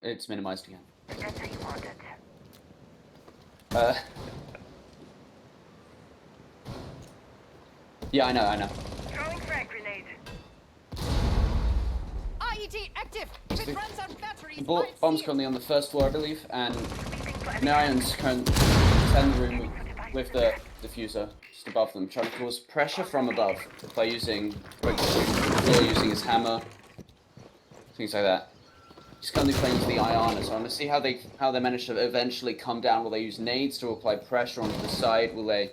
It's minimized again. That's how you want it. Yeah, I know. Throwing frag grenade. IED active! If it runs on batteries, Bomb's currently on the first floor, I believe, and Sweeping for any Marion's currently in the room with the diffuser just above them, trying to cause pressure from above by using his hammer, things like that. He's currently playing with the Iana, so I'm gonna see how they manage to eventually come down. Will they use nades to apply pressure onto the side? Will they?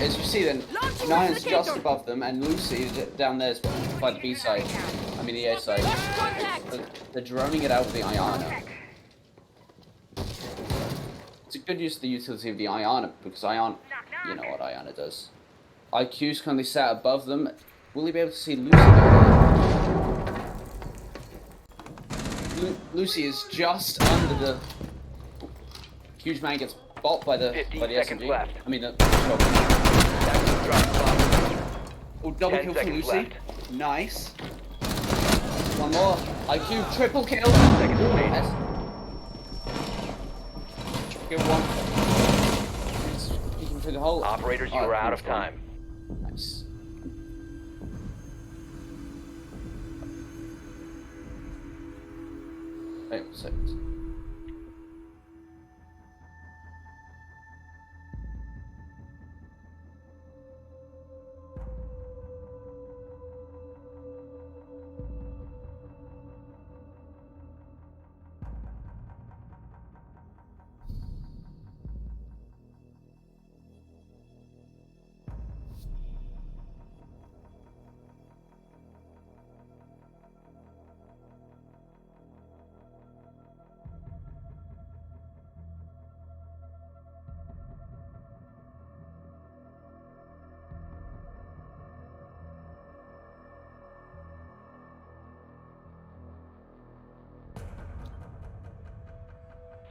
As you see, then Nian's just above them, and Lucy down there is by the B side. I mean the A side. They're droning it out with the Iana. It's a good use of the utility of the Iana because Iana, you know what Iana does. IQ's currently sat above them. Will he be able to see Lucy down there? Lucy is just under the. Huge man gets bopped by the SMG. Left. I mean the. Oh, double kill from Lucy. Left. Nice. One more. IQ triple kill. Yes. Triple kill one. He's peeking through the hole. Operators, you are out of time. Nice. Wait a second.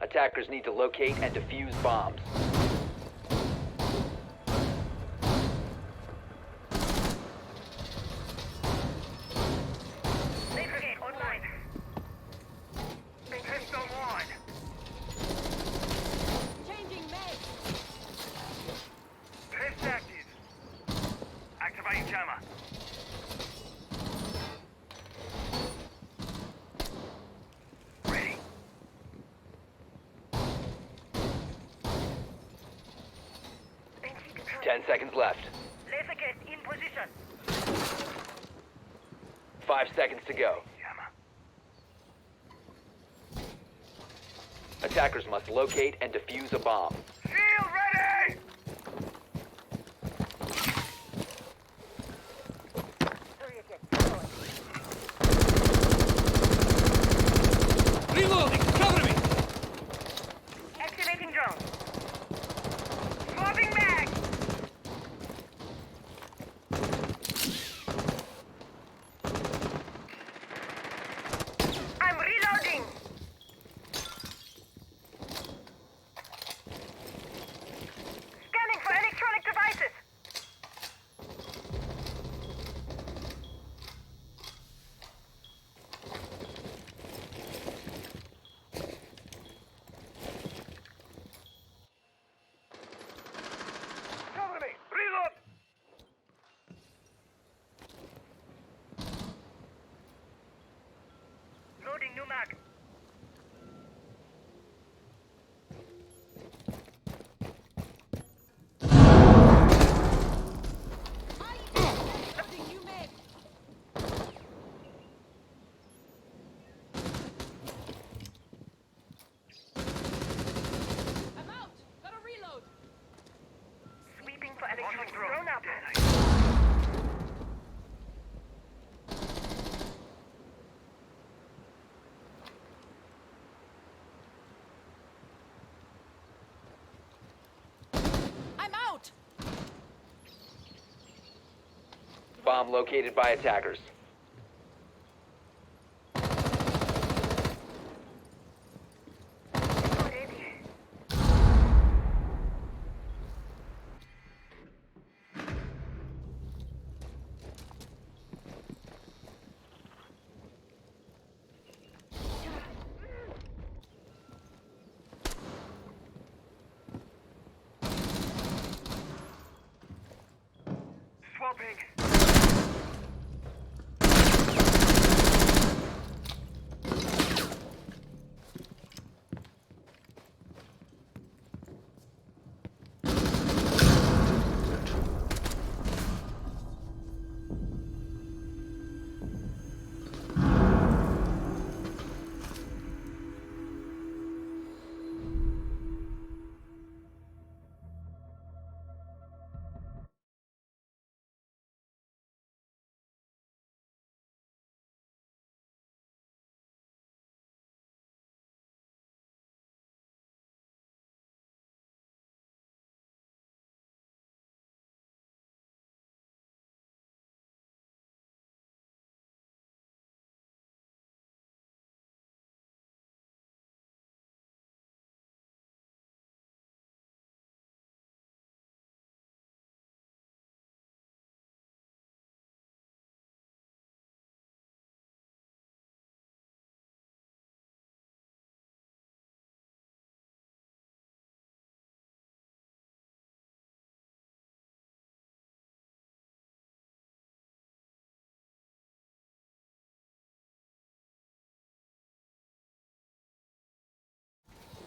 Attackers need to locate and defuse bombs. Laser gate online. Test online. Changing mag. Test active. Activating jammer. Ready. 10 seconds left. Laser gate in position. 5 seconds to go. Jammer. Attackers must locate and defuse a bomb. Shield ready! Reloading! Cover me! Activating drone. Swapping mag! I'm reloading! Scanning for electronic devices! Cover me! Reload! Loading new mag. Loading new mag. I'm out. Gotta reload. Sweeping for electronic drone up. I'm out. Bomb located by attackers.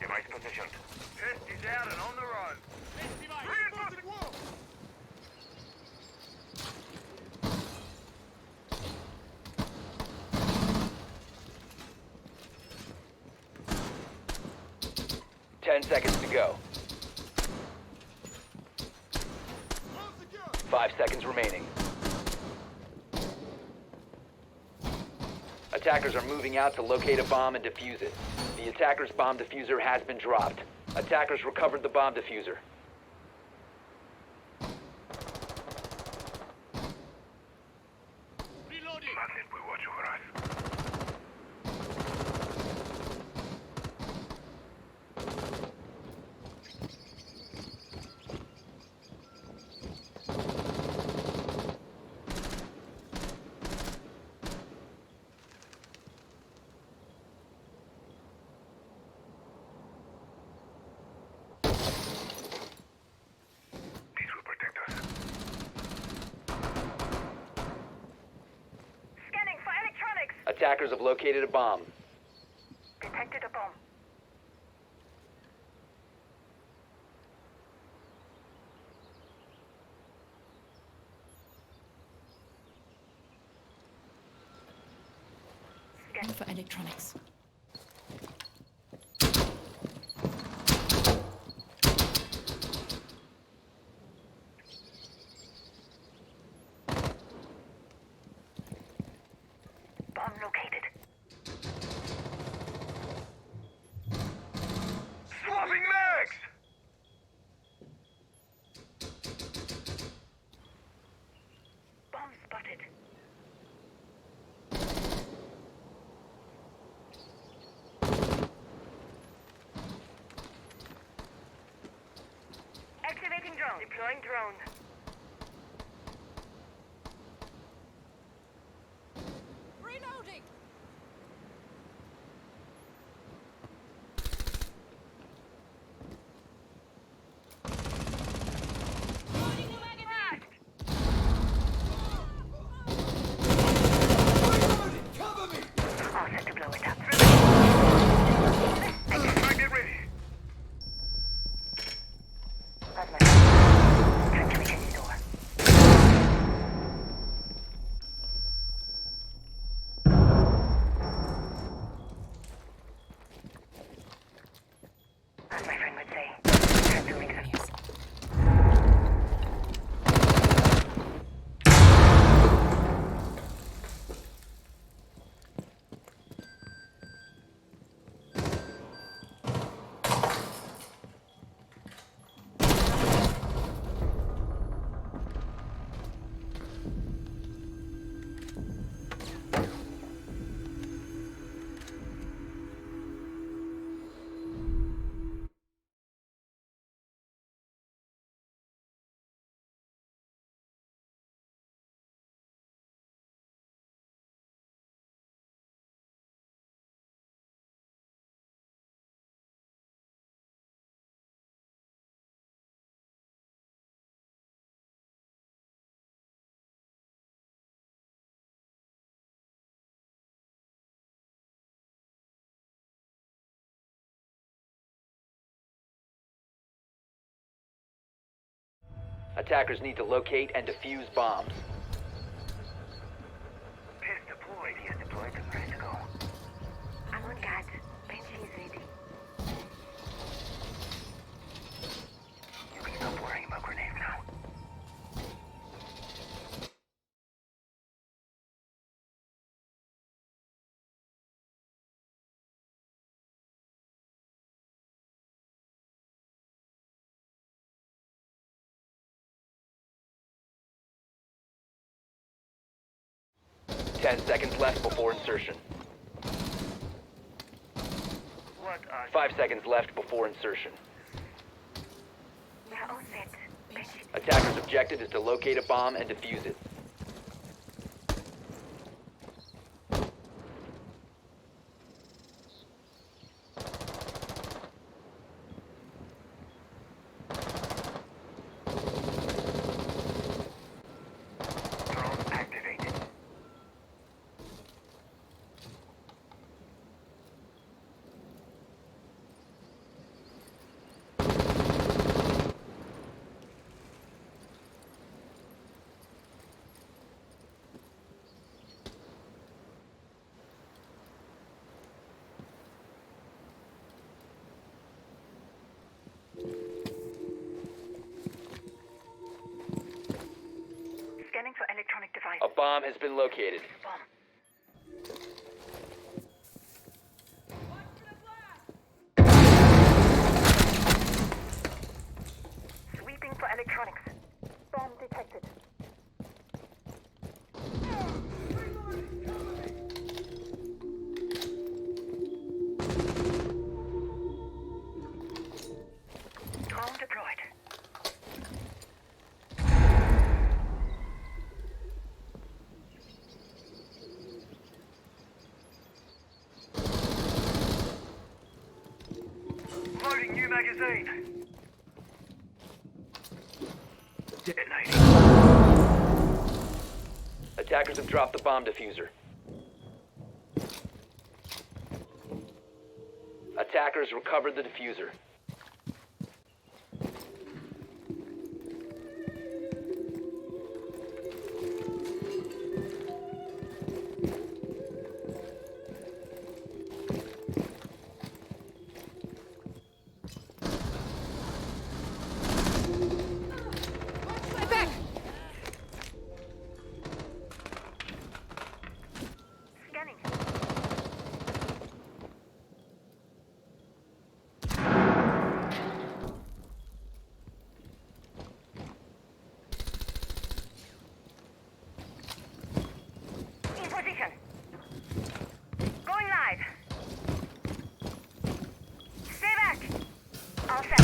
Device positioned. Pest is out and on the run. Reinforcing wall! Ten seconds to go. 5 seconds remaining. Attackers are moving out to locate a bomb and defuse it. The attacker's bomb diffuser has been dropped. Attackers recovered the bomb diffuser. Magnet will watch over us. These will protect us. Scanning for electronics. Attackers have located a bomb. Detected a bomb. Scanning for electronics. Bomb located. Swapping mags! Bomb spotted. Activating drone. Deploying drone. Reloading. All set to blow it up. Magnet ready. Plasma. Transmission. Attackers need to locate and defuse bombs. Piss deployed. He is deployed and ready to go. I'm on guard. Bench is ready. You can stop worrying about grenades now. Ten seconds left before insertion. What are 5 seconds left before insertion. We are all set. Bench is Attacker's objective is to locate a bomb and defuse it. drone activated? scanning for electronic device. A bomb has been located. Sweeping for electronics. Bomb detected. Drone deployed. Loading new magazine. Detonating. Attackers have dropped the bomb diffuser. Attackers recovered the diffuser. My back! Scanning. In position. Going live. Stay back. All set.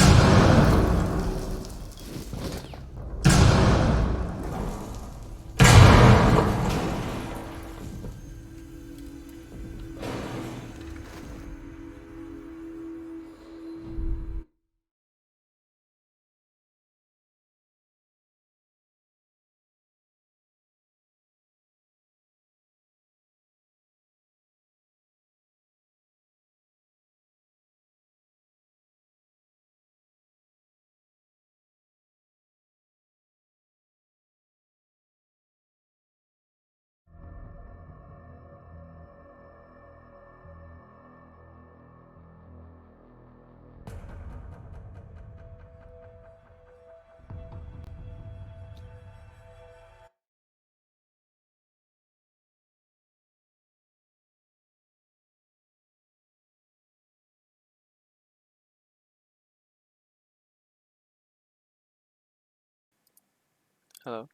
Hello.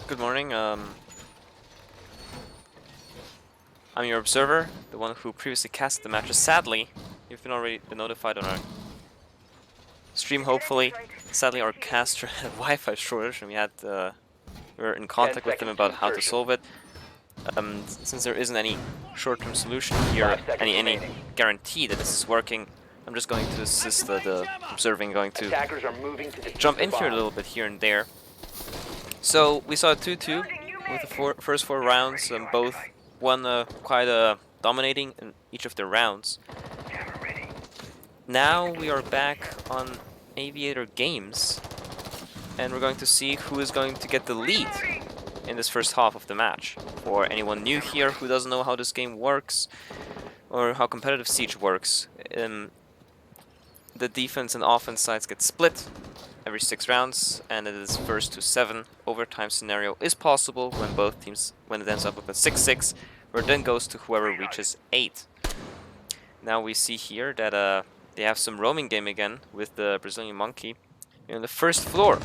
Good morning. I'm your observer, the one who previously cast the matches. Sadly, you've already been notified on our stream. Hopefully, sadly, our caster had Wi-Fi shortage, and we were in contact with them about how to solve it. Since there isn't any short-term solution here, any guarantee that this is working, I'm just going to assist the observing, going to Attackers are moving to defuse jump the in here a bomb. little bit here and there. So we saw a 2-2 with the first four rounds, both one quite dominating in each of their rounds. Camera ready. Now we are back on Aviator Games, and we're going to see who is going to get the lead in this first half of the match. For anyone new here who doesn't know how this game works, or how competitive Siege works, the defense and offense sides get split every 6 rounds, and it is first to 7. Overtime scenario is possible when both teams, when it ends up with a 6-6, where it then goes to whoever reaches 8. Now we see here that they have some roaming game again with the Brazilian monkey in the first floor.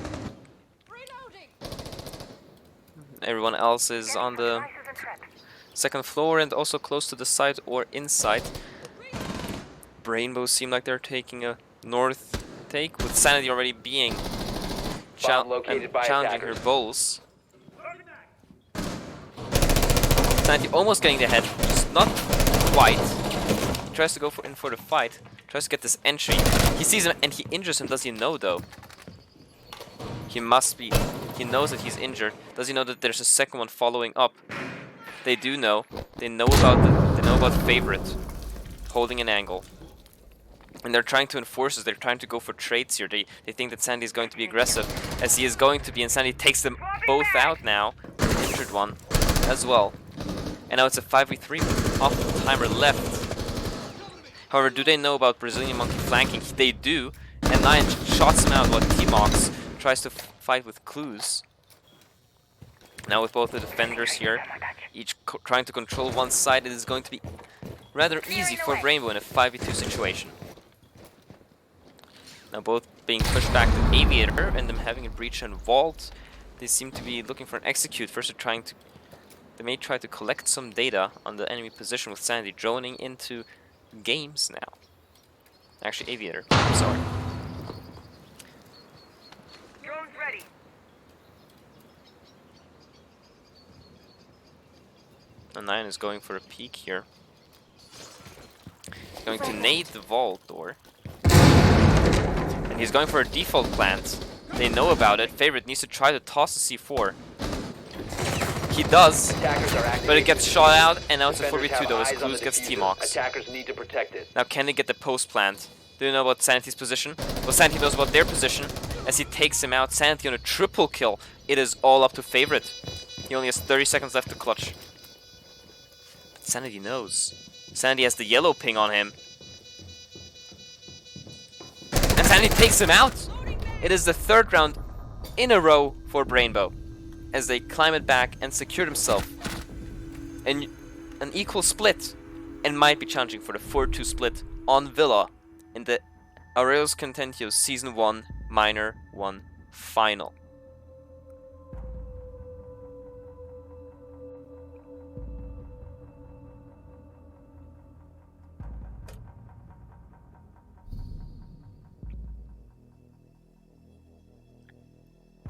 Everyone else is on the second floor and also close to the side or inside. Brainbow seem like they're taking a north take, with Sanity already being challenging her bowls. Sanity almost getting the head, just not quite. Tries to go in for the fight, tries to get this entry. He sees him and he injures him. Does he know though? He must be. He knows that he's injured. Does he know that there's a second one following up? They do know. They know about Favorite holding an angle. And they're trying to enforce this. They're trying to go for trades here. They think that Sandy is going to be aggressive, as he is going to be, and Sandy takes them both out now. Injured one as well. And now it's a 5v3 with half the timer left. However, do they know about Brazilian Monkey flanking? They do, and Nyan shots him out while T-Mox tries to fight with clues. Now with both the defenders here, each trying to control one side, it is going to be rather easy for BRainbow in a 5v2 situation. Now both being pushed back to Aviator and them having a breach and vault. They seem to be looking for an execute. First they may try to collect some data on the enemy position with Sanity droning into games now. Actually, Aviator. I'm sorry. Drone's ready. Now Nyan is going for a peek here. He's going to nade the vault door. And he's going for a default plant. They know about it. Favorite needs to try to toss the C4. He does, but it gets shot out, and now it's a 4v2 though, as Clues gets T-Mox. Attackers need to protect it. Now can they get the post plant? Do you know about Sanity's position? Well, Sanity knows about their position, as he takes him out. Sanity on a triple kill. It is all up to Favorite. He only has 30 seconds left to clutch. Sanity knows. Sanity has the yellow ping on him. And Sanity takes him out! It is the 3rd round in a row for Brainbow, as they climb it back and secure themselves an equal split, and might be challenging for the 4-2 split on Villa in the Arose Contentio Season 1 Minor 1 Final.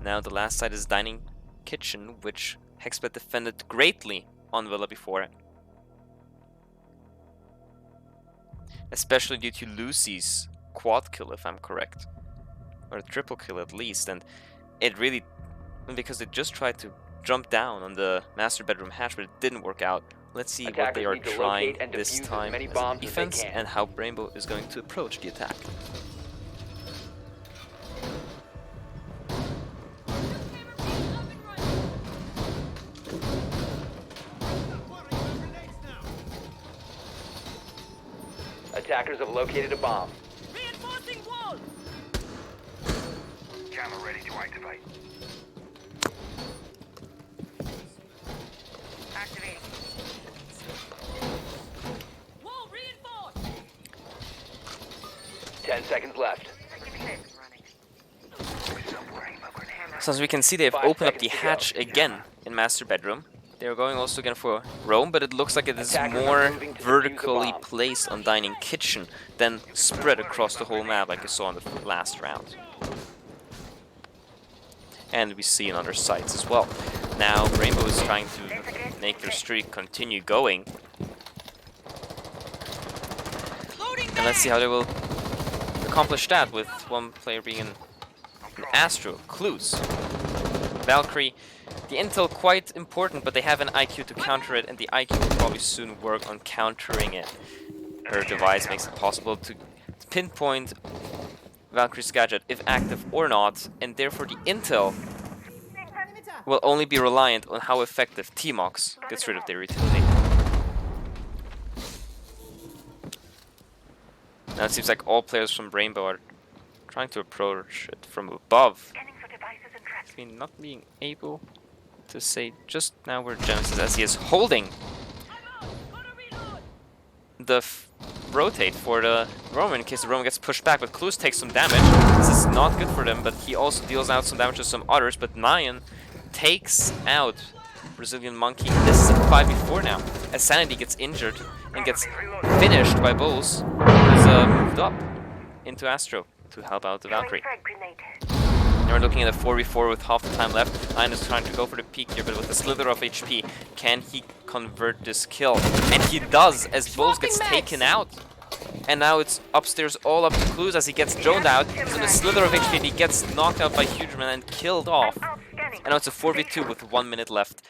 Now the last side is Dining Kitchen, which Hexbet defended greatly on Villa before. Especially due to Lucy's quad kill, if I'm correct. Or a triple kill at least, and it really... because they just tried to jump down on the master bedroom hatch, but it didn't work out. Let's see what they are trying this time as a defense, and how Brainbow is going to approach the attack. Attackers have located a bomb. Reinforcing wall. Jammer ready to activate. Activating. Wall reinforced. 10 seconds left. So as we can see, they've opened up the hatch again in master bedroom. They're going also again for roam, but it looks like it is more vertically placed on Dining Kitchen than spread across the whole map like you saw in the last round. And we see in other sites as well. Now Rainbow is trying to make their streak continue going. And let's see how they will accomplish that with one player being an Astro. Clues. Valkyrie. The intel quite important, but they have an IQ to counter it, and the IQ will probably soon work on countering it. Her device makes it possible to pinpoint Valkyrie's gadget, if active or not, and therefore the intel will only be reliant on how effective T-Mox gets rid of their utility. Now it seems like all players from bRainbow are trying to approach it from above. Scanning for devices and traps. Between not being able to say just now where Gems is, as he is holding the rotate for the Roman in case the Roman gets pushed back, but Clues takes some damage. This is not good for them, but he also deals out some damage to some others, but Nyan takes out Brazilian Monkey. This is a 5v4 now, as Sanity gets injured and gets finished by Bulls, who is moved up into Astro to help out the Valkyrie. Frag grenade. Now we're looking at a 4v4 with half the time left. Nyan is trying to go for the peak here, but with a slither of HP, can he convert this kill? And he does, as Bulls gets taken out. And now it's upstairs all up to Clues as he gets droned out. He's on a slither of HP, he gets knocked out by Hugeman and killed off. And now it's a 4v2 with 1 minute left.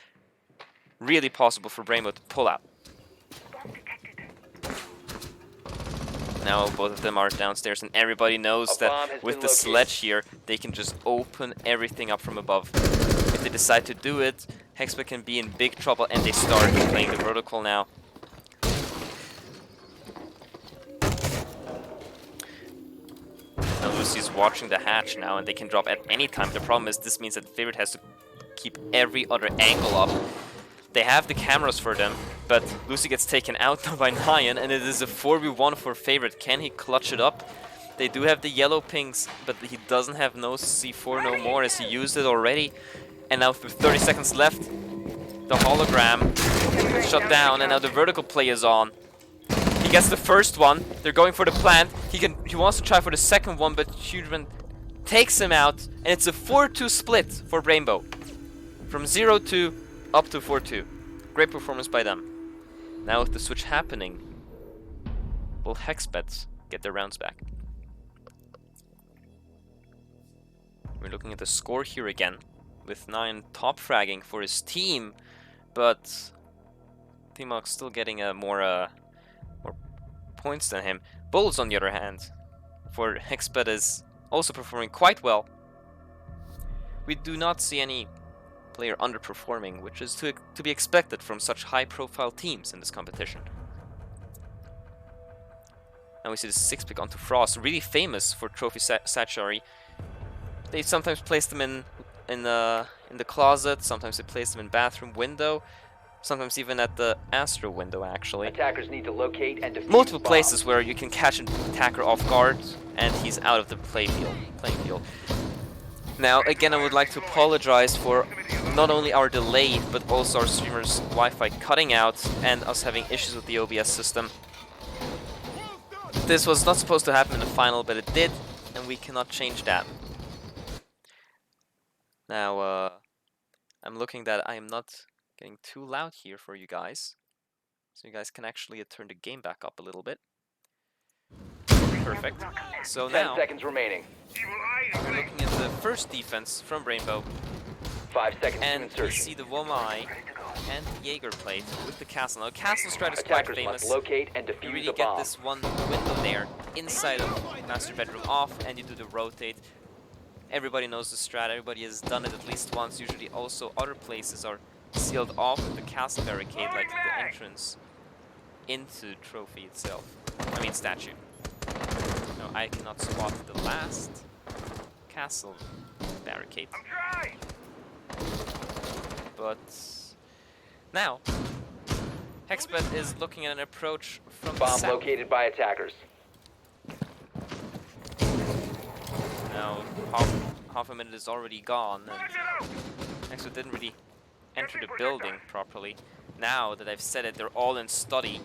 Really possible for bRainbow to pull out. Now both of them are downstairs and everybody knows that with the sledge here, they can just open everything up from above. If they decide to do it, Hexbet can be in big trouble and they start playing the protocol now. Now Lucy's watching the hatch now and they can drop at any time. The problem is this means that Favorite has to keep every other angle up. They have the cameras for them, but Lucy gets taken out now by Nyan, and it is a 4v1 for Favorite. Can he clutch it up? They do have the yellow pings, but he doesn't have no C4 no more as he used it already. And now with 30 seconds left, the hologram gets shut down, and now the vertical play is on. He gets the first one. They're going for the plant. He wants to try for the second one, but Hugeman takes him out, and it's a 4-2 split for bRainbow. From 0-2 up to 4-2. Great performance by them. Now with the switch happening, will Hexbet get their rounds back? We're looking at the score here again, with Nyan top fragging for his team, but T-Mox still getting more points than him. Bulls, on the other hand, for Hexbet is also performing quite well. We do not see any player underperforming, which is to be expected from such high-profile teams in this competition. Now we see the 6-pick onto Frost, really famous for Trophy Sanctuary. They sometimes place them in the closet, sometimes they place them in bathroom window, sometimes even at the Astro window actually. Attackers need to locate and defuse Multiple bombs. places where you can catch an attacker off guard and he's out of the playing field. Now, again, I would like to apologize for not only our delay, but also our streamer's Wi-Fi cutting out and us having issues with the OBS system. This was not supposed to happen in the final, but it did, and we cannot change that. Now, I'm looking that I am not getting too loud here for you guys, so you guys can actually turn the game back up a little bit. Perfect. So 10 now, seconds remaining. we're looking at the first defense from bRainbow, 5 seconds to and we insertion. see the Womai and the Jaeger plate with the castle. Now, castle strat is quite Attackers famous. must locate and You defuse really the get bomb. this one window there inside of master bedroom off, and you do the rotate. Everybody knows the strat. Everybody has done it at least once. Usually, also other places are sealed off with the castle barricade, like the entrance into trophy itself. I mean statue. No, I cannot spot the last castle barricade. But now, Hexbet is looking at an approach from the Bomb south. located by attackers. Now, half a minute is already gone, and Hexbet didn't really enter the building properly. Now that I've said it, they're all in study,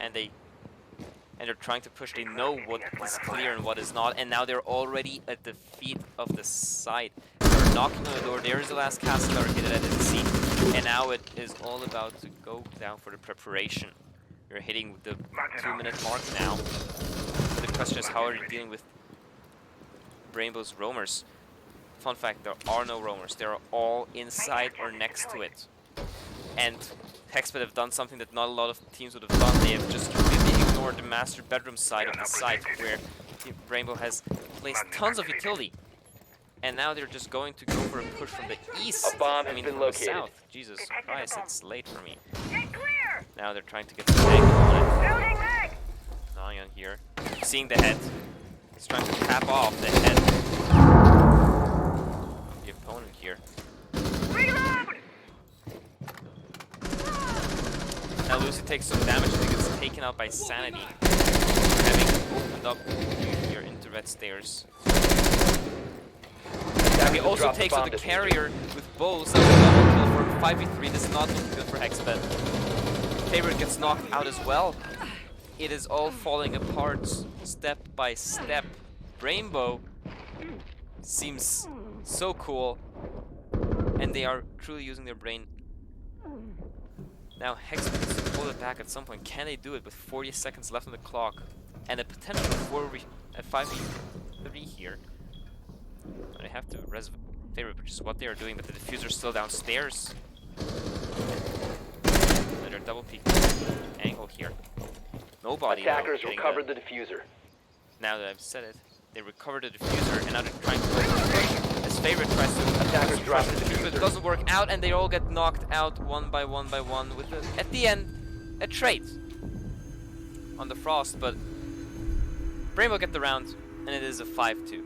and they're trying to push. They know what is clear and what is not, and now they're already at the feet of the site. They're knocking on the door. There is the last castle barricade that I didn't see, and now it is all about to go down for the preparation. You're hitting the 2-minute mark now. The question is, how are you dealing with bRainbow's roamers? Fun fact, there are no roamers. They are all inside or next to it. And Hexbet have done something that not a lot of teams would have done. They have just really ignore the master bedroom side of the site where bRainbow has placed tons of utility. And now they're just going to go for a push from the east. A bomb I has mean, been from located. the south. Jesus Christ, it's late for me. Get clear! Now they're trying to get some angle on it. Building mag! Nyan here, seeing the head. He's trying to tap off the head of the opponent here. Reload! Now Lucy takes some damage and gets taken out by Sanity, having opened up here into red stairs. Now he also takes out the carrier with bows. That was double kill for 5v3. This is not looking good for Hexbet. Favorite gets knocked out as well. It is all falling apart step by step. bRainbow seems so cool, and they are truly using their brain. Now Hexbet needs to pull it back at some point. Can they do it with 40 seconds left on the clock and a potential 5v3 here? They have to res favorite, which is what they are doing, but the diffuser's still downstairs. Another double peek angle here. Nobody. Attackers though, recovered the diffuser. Now that I've said it, they recovered the diffuser, and now they're trying to push. As favorite tries to Attackers dropped the diffuser, but it diffuser. doesn't work out, and they all get knocked out one by one by one. With at the end, a trade on the frost, but bRainbow get the round, and it is a 5-2.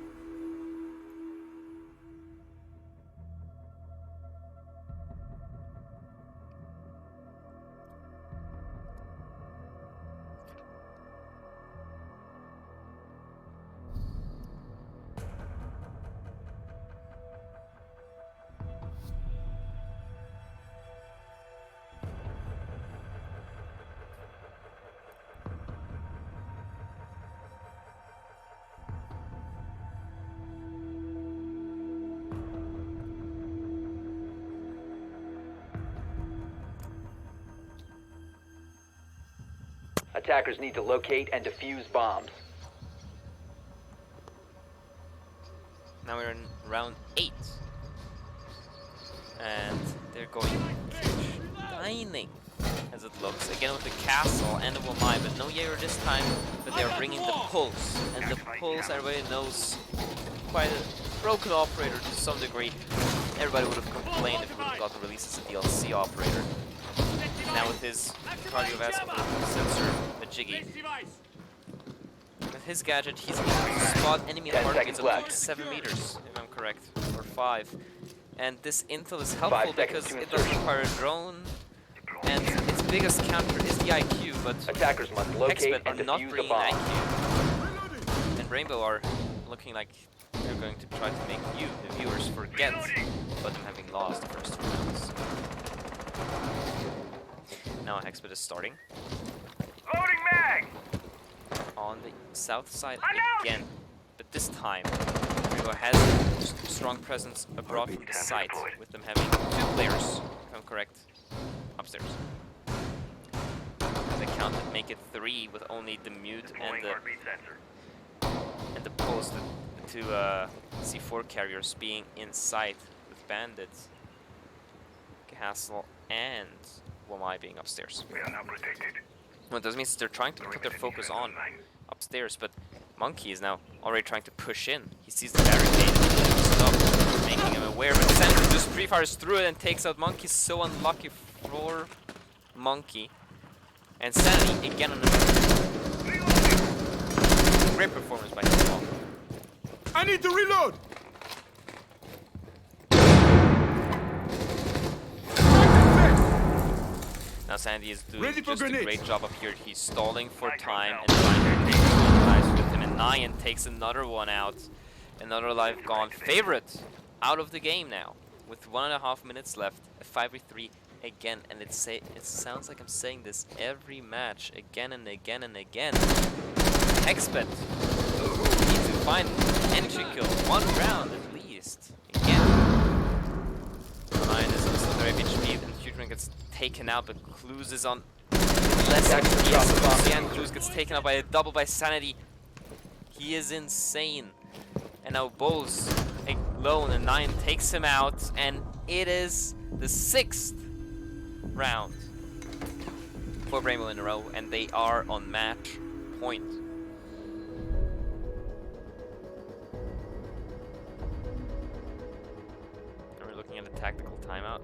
Attackers need to locate and defuse bombs. Now we're in round 8. And they're going dining, as it looks. Again with the castle and the Womai, but no Jaeger this time. But they're bringing the pulse. And the pulse, everybody knows, quite a broken operator to some degree. Everybody would have complained if it would have gotten released as a DLC operator. Now with his cardiovascular sensor, Majiggy, with his gadget, he's able to spot enemy 10 targets seconds up to left. 7 meters, if I'm correct, or 5. And this intel is 5 helpful seconds because to it doesn't insertion. require a drone, and its biggest counter is the IQ, but Attackers must locate Hexbet are and not defuse a bringing bomb. IQ. And bRainbow are looking like they're going to try to make you, the viewers, forget about them having lost the first 2 rounds. Now Hexbet is starting Loading mag! on the south side I'm out! again, but this time bRainbow has a strong presence abroad from the site, with them having 2 players, if I'm correct, upstairs. They counted make it 3 with only the mute Deploying heartbeat sensor. and the pulse, the 2 C4 carriers being in sight with bandits, Castle and Womai being upstairs. We are now protected. What this means is they're trying to put their focus on upstairs, but Monkey is now already trying to push in. He sees the barricade and he stops, making him aware, but Sanity just pre-fires through it and takes out Monkey. So unlucky for Monkey. And Sanity again on the great performance by him. I need to reload! Now Sandy is doing Ready for just a grenades. great job up here. He's stalling for time and trying to take one life with him. And Nyan takes another one out. Another life gone. Favorite out of the game now. With 1.5 minutes left. A 5v3 again. And it sounds like I'm saying this every match. Again and again and again. Hexbet needs to find an entry kill. 1 round at least. Again. Nyan is on still very HP. And Hugran gets taken out, but Clues is on less HP. And Clues gets taken out by a double by Sanity. He is insane. And now Bowles alone, and Nyan takes him out, and it is the 6th round. 4 bRainbow in a row, and they are on match point. And we're looking at a tactical timeout.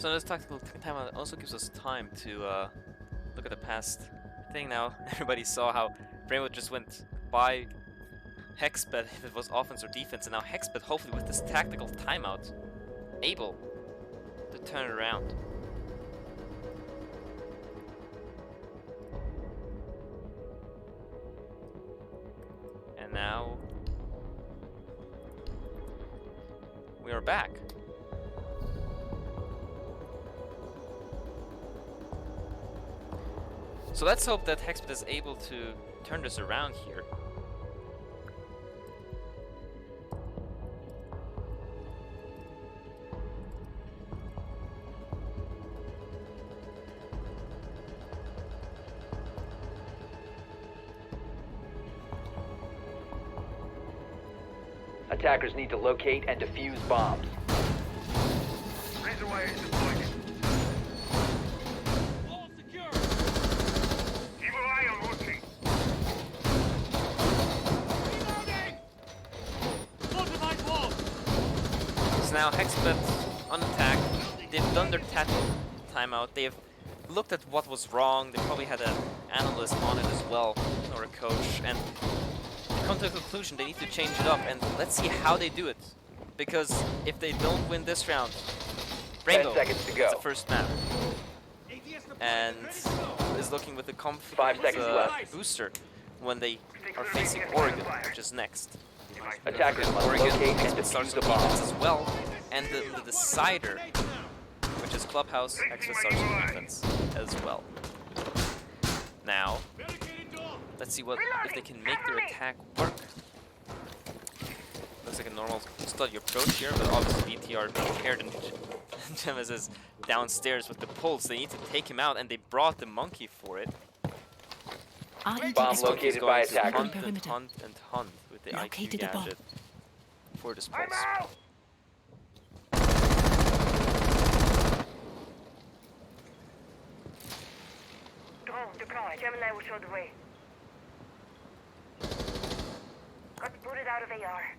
So this tactical timeout also gives us time to look at the past thing now. Everybody saw how bRainbow just went by Hexbet if it was offense or defense, and now Hexbet, hopefully with this tactical timeout, able to turn it around. And now we are back. So let's hope that Hexbet is able to turn this around here. Attackers need to locate and defuse bombs. Razorway is deployed. All secure. Evil eye on watching. Reloading. Fortified wall. So now Hexbet on attack. They've done their tactical timeout. They've looked at what was wrong. They probably had an analyst on it as well, or a coach, and come to a conclusion they need to change it up, and let's see how they do it. Because if they don't win this round, 10 bRainbow seconds to is go. the first map. And is looking with the 5 seconds left. booster when they are facing Oregon, which is next. Attackers must Oregon locate and Hexbet starts defuse with the defense bomb. as well, and the decider, which is Clubhouse, Hexbet starts with defense as well. Now, let's see what if they can make their attack work. Looks like a normal study approach here, but obviously BTR prepared, and Gems is downstairs with the pulse. They need to take him out, and they brought the monkey for it. Bomb located by He's going to attackers. hunt and hunt and hunt with the IQ Located the bomb. gadget for this pulse. I'm out. Drone deployed. Gemini will show the way. Got booted out of AR.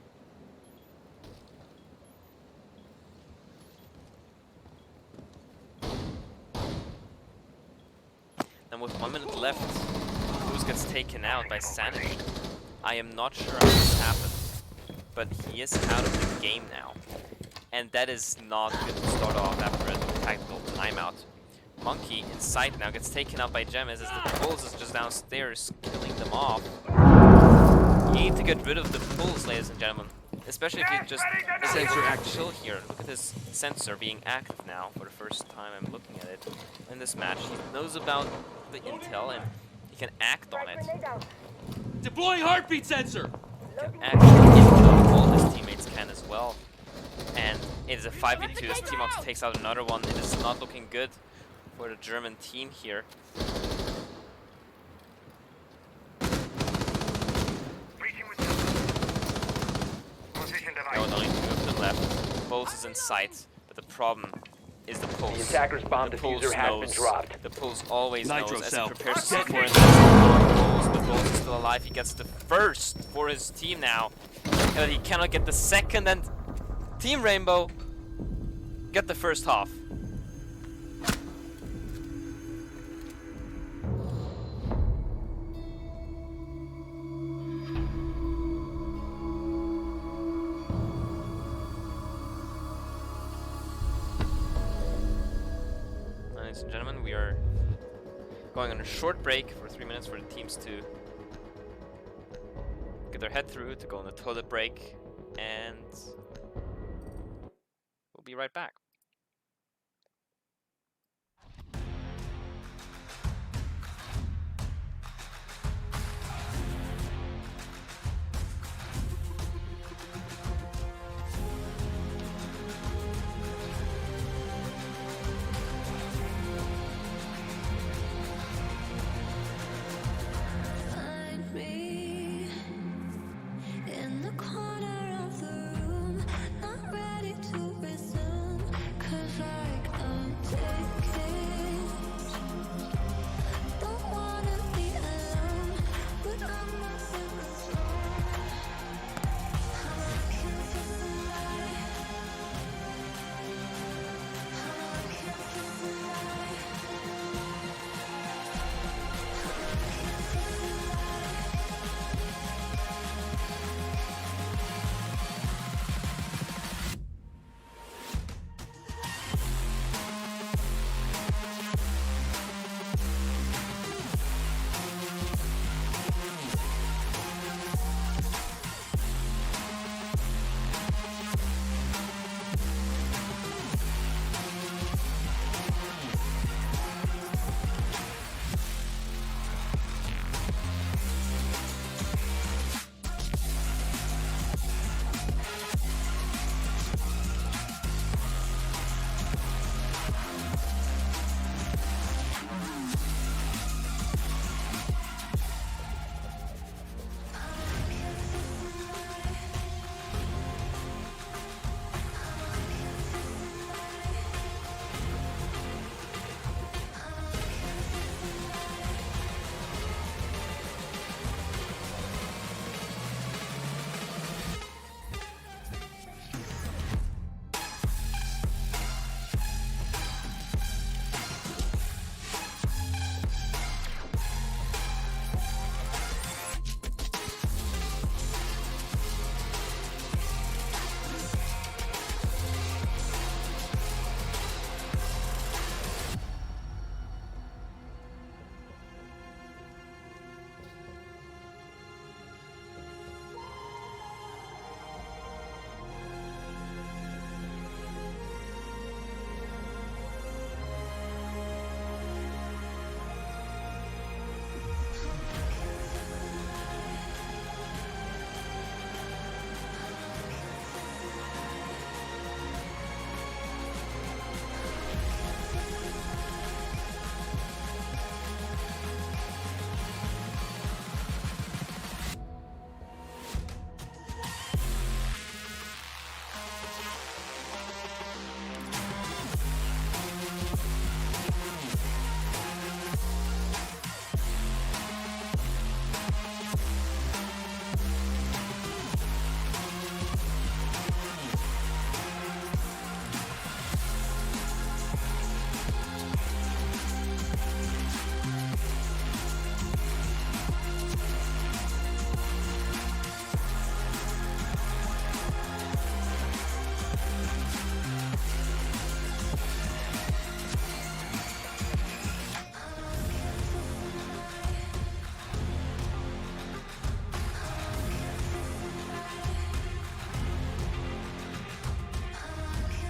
And with 1 minute left, Cruz gets taken out by Sanity. I am not sure how this happened, but he is out of the game now. And that is not good to start off after a tactical timeout. Monkey in sight now gets taken out by Gem as the pulse is just downstairs, killing them off. You need to get rid of the pulse, ladies and gentlemen. Especially if you just sensor act chill here. Look at this sensor being active now for the first time I'm looking at it in this match. He knows about the intel and he can act on it. Deploying heartbeat sensor. Act on it, though all his teammates can as well. And it is a 5v2 as T-Mox takes out another one. It is not looking good for the German team here. Breaching with position No, device. only two to the left. Pulse is in sight, but the problem is the Pulse. The attacker's bomb The diffuser Pulse has knows. been dropped. The Pulse always Nitro knows as cell. it prepares to C4 and the Pulse is still alive. alive. He gets the first for his team now. But he cannot get the second, and Team Rainbow get the first half. Ladies and gentlemen, we are going on a short break for 3 minutes for the teams to get their head through, to go on a toilet break, and we'll be right back. Find me in the corner of the room, not ready to resume, 'cause like I'm taking, don't wanna be alone, but I'm not alone. I'm looking for somebody. I'm looking for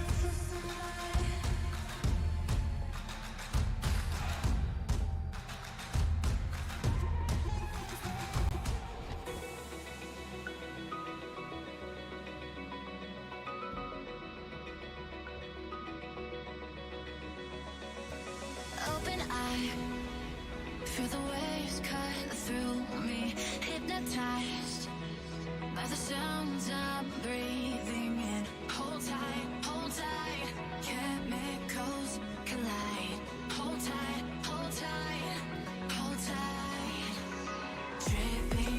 somebody. Open eye, feel the waves cut through me, hypnotized by the sounds I'm breathing in. Hold tight, chemicals collide. Hold tight, hold tight, hold tight. Dripping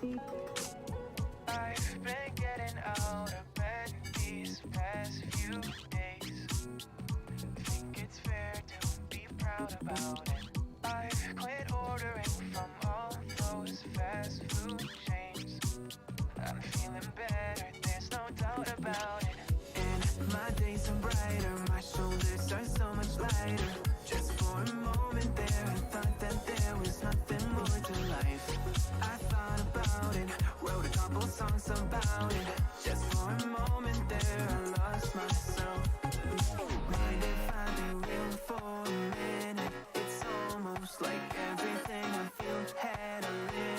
I've been getting out of bed these past few days. Think it's fair to be proud about it. I've quit ordering from all those fast food chains. I'm feeling better, there's no doubt about it. And my days are brighter, my shoulders are so much lighter. Just for a moment there, I thought that there was nothing more to life. I thought about it, wrote a couple songs about it. Just for a moment there, I lost myself. Mind if I be real for a minute? It's almost like everything I feel had a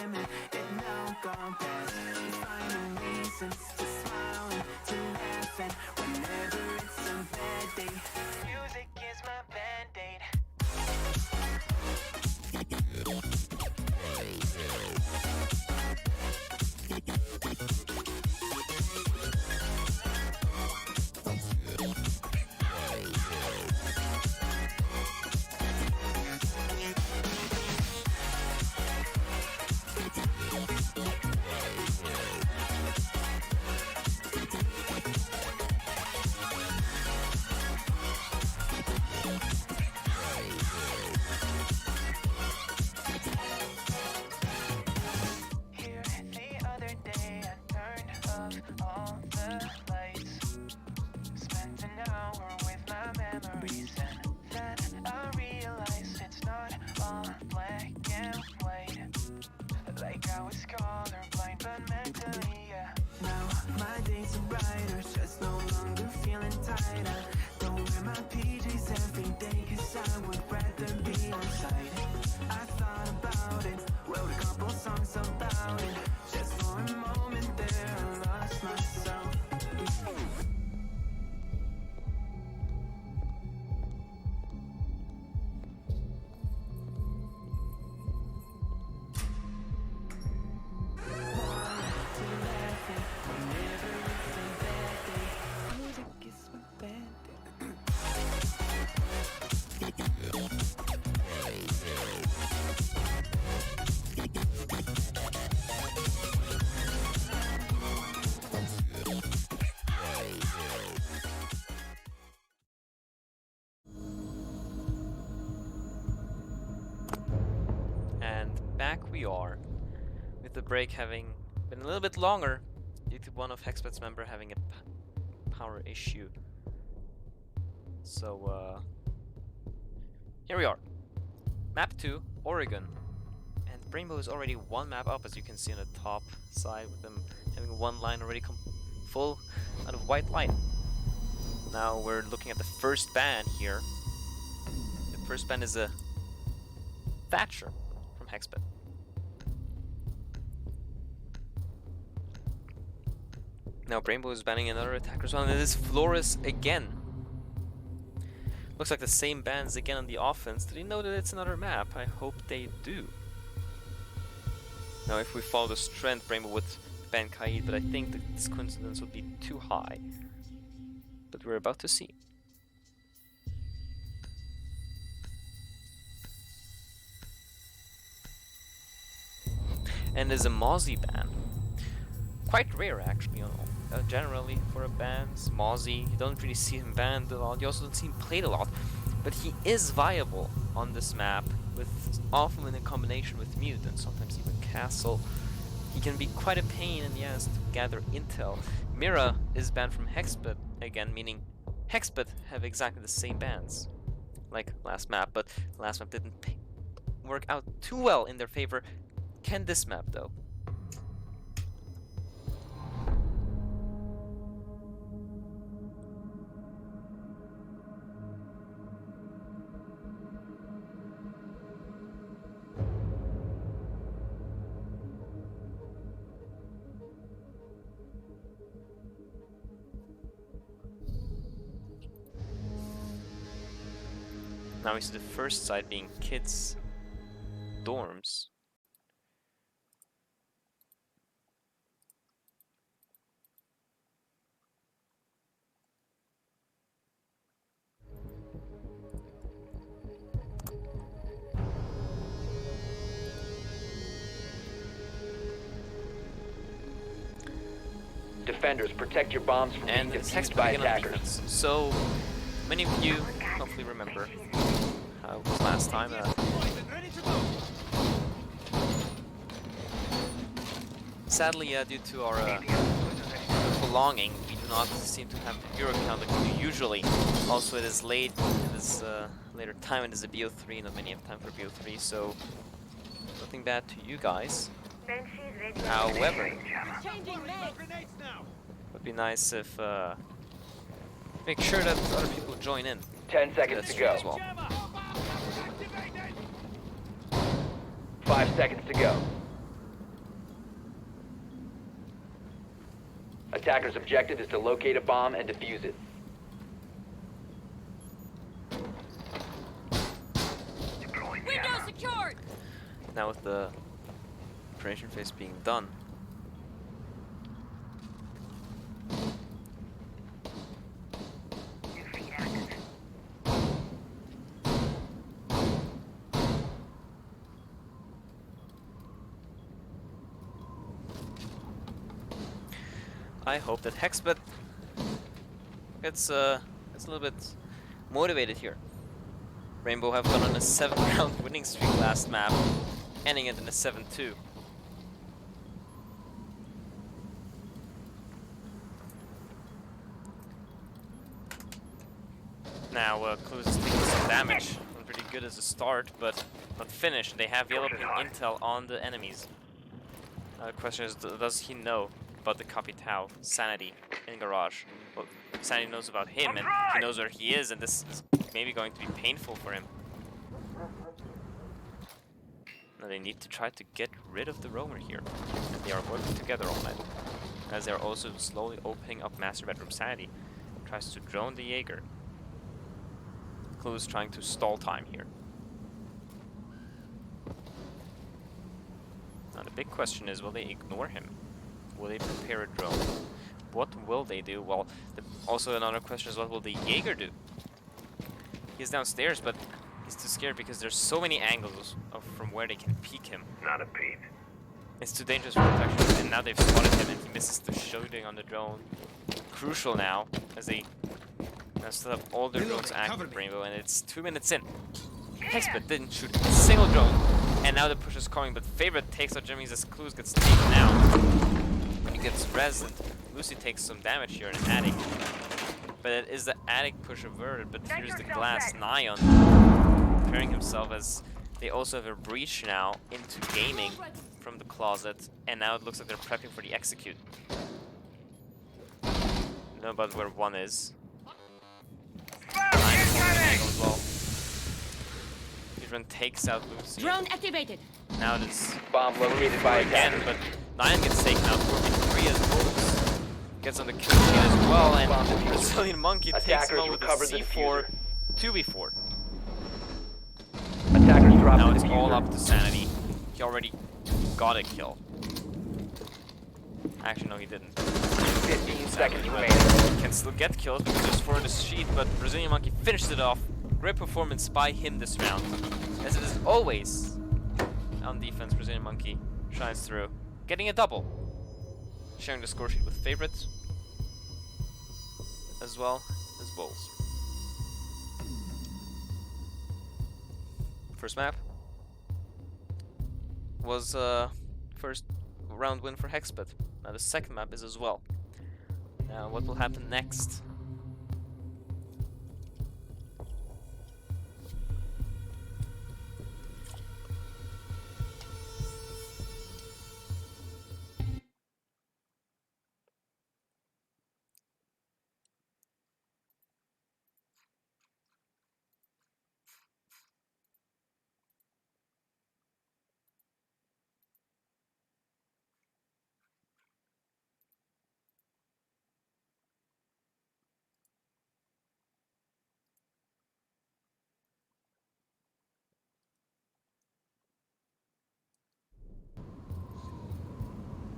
limit. It now gone past. Finding reasons to smile and to laugh, and whenever it's a bad day, music is my band-aid. Here the other day, I turned off all the lights. Spent an hour with my memories, and then I realized it's not all black and white. Like I was colorblind, but mentally, yeah. Now my days are brighter, just no longer feeling tight. I don't wear my PJs every day, 'cause I would rather be outside. I thought about it, wrote a couple songs about it. Just for a moment there, I lost myself. Music is my band. And back we are, with the break having been a little bit longer due to one of Hexbet's member having a power issue. So here we are, map 2, Oregon, and bRainbow is already one map up, as you can see on the top side, with them having one line already full out of white light. Now we're looking at the first band here. The first band is a Thatcher from Hexbet. Now bRainbow is banning another attacker as well, and it is Flores again. Looks like the same bands again on the offense. Do they know that it's another map? I hope they do. Now if we follow this trend, bRainbow would ban Kaid, but I think that this coincidence would be too high. But we're about to see. And there's a Mozzie ban. Quite rare actually, you know. Generally for a ban, Mozzie, you don't really see him banned a lot, you also don't see him played a lot. But he is viable on this map, with often in a combination with Mute and sometimes even Castle. He can be quite a pain in the ass to gather intel. Mira is banned from Hexbet again, meaning Hexbet have exactly the same bans like last map, but last map didn't work out too well in their favor. Can this map though? Now we see the first side being kids' dorms. defenders. Protect your bombs from being And it's defused Hexbet by again on attackers. defense. So many of you hopefully remember how it was last time. Sadly, due to our prolonging, we do not seem to have the Euro count like we do usually. Also, it is late. It is later time. It is a BO3. Not many have time for BO3, so nothing bad to you guys. Then she's ready. However, Changing legs. Grenades now. it would be nice if make sure that other people join in 10 to seconds that to stream go. as well. Jammer. Activated. 5 seconds to go. Attackers' objective is to locate a bomb and defuse it. Window secured. Now with the operation phase being done, I hope that Hexbet gets a little bit motivated here. Rainbow have gone on a 7-round winning streak last map, ending it in a 7-2. Now, Clues is taking some damage. Pretty good as a start, but not finished. They have yellow ping intel on the enemies. Now the question is, does he know about the Capitao, Sanity, in Garage? Well, Sanity knows about him, and he knows where he is, and this is maybe going to be painful for him. Now they need to try to get rid of the roamer here, and they are working together on it, as they are also slowly opening up master bedroom. Sanity tries to drone the Jaeger. Clue's trying to stall time here. Now the big question is, will they ignore him? Will they prepare a drone? What will they do? Well, also another question is, what will the Jaeger do? He's downstairs, but he's too scared because there's so many angles from where they can peek him. Not a peep. It's too dangerous for protection, and now they've spotted him and he misses the shooting on the drone. Crucial now, as they now still have all their drones active, Rainbow, and it's 2 minutes in. Hexbet didn't shoot a single drone, and now the push is coming, but Favorite takes out Jimmy's as Clues gets taken out. He gets res, and Lucy takes some damage here in an attic. But it is the attic push averted, but here's the glass Nyan preparing himself as they also have a breach now into gaming from the closet, and now it looks like they're prepping for the execute. Know about where one is. Nyan is holding the angle as well. Adrian takes out Lucy. Drone activated. Now this Bomb located by again, attackers. but Nyan gets taken out. 4v3 as Wolves gets on the kill chain as well, and Brazilian Monkey takes him Attackers out with a recovered the C4 2v4. Attackers drop Now the it's all diffuser. up to Sanity. He already got a kill. Actually, no, he didn't. 15 seconds But remaining. he can still get kills because there's 4 in the sheet, but Brazilian Monkey finished it off. Great performance by him this round. As it is always on defense, Brazilian Monkey shines through, getting a double. Sharing the score sheet with Favorites, as well as Bulls. First map was first round win for Hexbet. Now the second map is as well. Now what will happen next?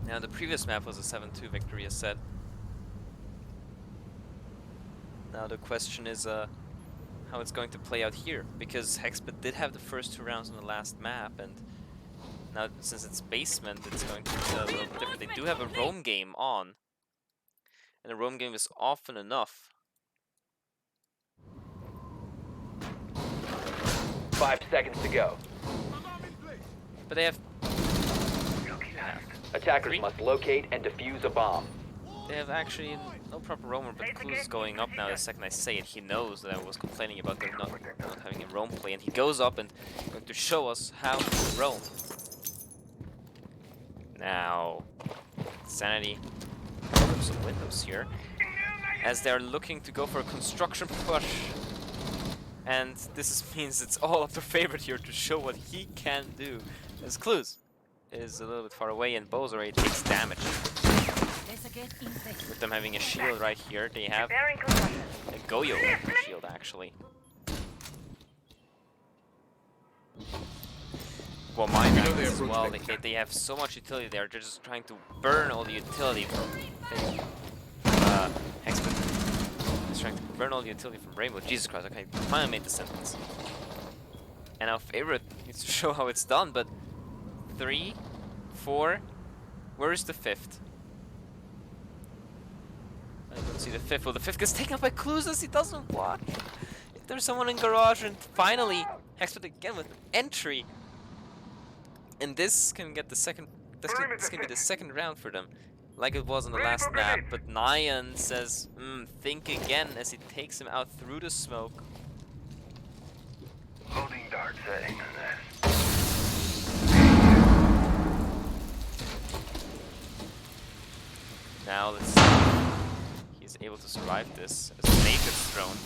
Now the previous map was a 7-2 victory, as said. Now the question is how it's going to play out here, because Hexbet did have the first 2 rounds on the last map, and now since it's basement, it's going to be a little different. They do have a roam game on, and a roam game is often enough. 5 seconds to go. But they have Attackers Three. must locate and defuse a bomb. actually no proper roamer, but Clues is going up now the second I say it. He knows that I was complaining about them not having a roam play, and he goes up and going to show us how to roam. Now, Sanity open some windows here, as they're looking to go for a construction push. And means it's all up to Favorite here to show what he can do, as Clues is a little bit far away and Bose already takes damage. With them having a shield right here, they have a Goyo shield actually. Well, mine as well, they have so much utility there, they're just trying to burn all the utility from Hexbet. He's trying to burn all the utility from Rainbow. Jesus Christ, okay, I finally made the sentence. And our Favorite needs to show how it's done, but 3, 4, where is the 5th? I don't see the 5th. Well, the 5th gets taken up by Clues as he doesn't watch. If there's someone in garage, and finally, Hexbet again with entry. And this can get the second. This can be the second round for them, like it was on the last map. But Nyan says, "Think again," as he takes him out through the smoke. Loading dart setting. Now let's see. He's able to survive this as a naked's thrown.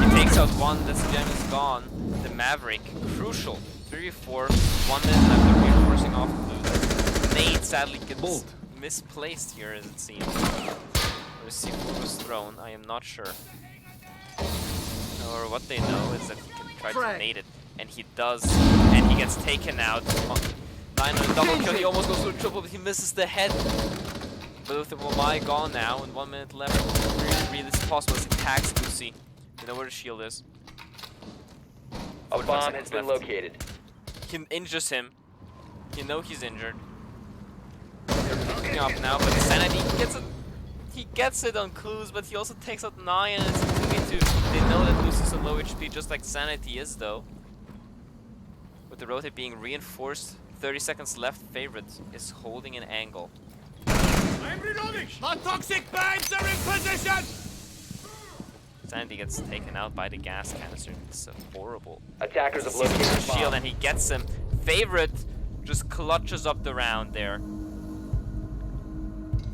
He takes out one. This gem is gone. The Maverick, crucial. 3v4, 1 minute left of reinforcing off Clues. Nade sadly gets misplaced here, as it seems. The C4 was thrown. I am not sure. Or what they know is that he can try to nade it, and he does, and he gets taken out. 9 on a double kill. He almost goes to a triple, but he misses the head. But with the Wamai gone now, and 1 minute left, really this is possible as he tags Lucy. You know where the shield is. A bomb has been located. He injures him. You know he's injured. They're picking up now, but Sanity he gets it on Clues, but he also takes out Nyan, and it's a 2v2. They know that Lucy's on low HP, just like Sanity is though. With the rotate being reinforced, 30 seconds left, Favorite is holding an angle. I'm reloading! My toxic bites are in position! Sanity gets taken out by the gas canister. It's horrible. Attackers have Sees located the the shield bomb. and he gets him. Favorite just clutches up the round there.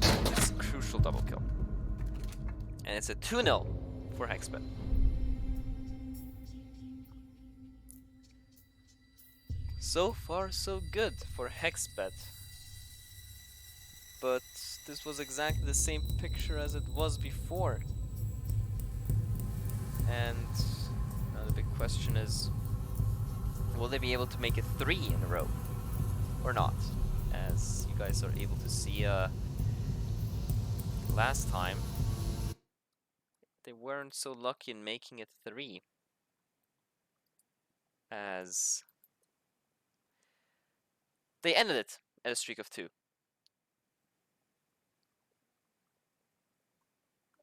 It's a crucial double kill. And it's a 2-0 for Hexbet. So far so good for Hexbet. But this was exactly the same picture as it was before. And now the big question is, will they be able to make it 3 in a row or not? As you guys are able to see last time, they weren't so lucky in making it 3, as they ended it at a streak of 2.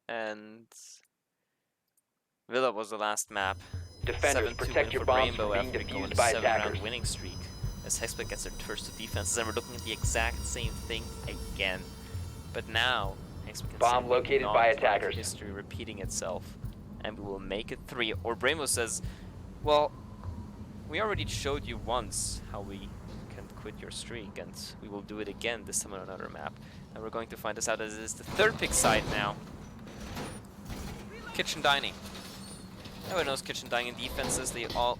And Villa was the last map. Defenders, 7-2 protect win your for bombs bRainbow from being after going defused a by 7-round attackers. winning streak. As Hexbet gets their first 2 defenses, and we're looking at the exact same thing again. But now, Hexbet can Bomb say located not by like attackers. history repeating itself, and we will make it 3. Or bRainbow says, well, we already showed you once how we can quit your streak, and we will do it again, this time on another map. And we're going to find this out as it is the 3rd pick side now. Kitchen dining. Everyone knows kitchen dining in defenses. They all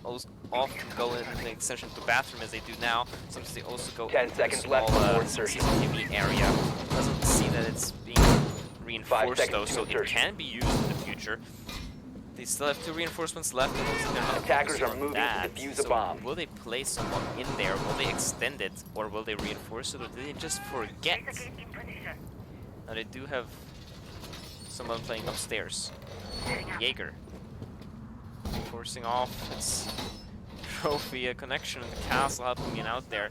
often go in the extension to bathroom as they do now. Sometimes they also go 10 into seconds a left small, before insertion. CCTV area. Doesn't see that it's being 5 reinforced seconds though, to so it insertion. can be used in the future. They still have 2 reinforcements left, and they're not Attackers focusing are on moving to that. defuse a So bomb. will they place someone in there? Will they extend it, or will they reinforce it, or do they just forget? Now they do have someone playing upstairs. Jaeger. Forcing off its trophy, a connection in the castle helping me out there.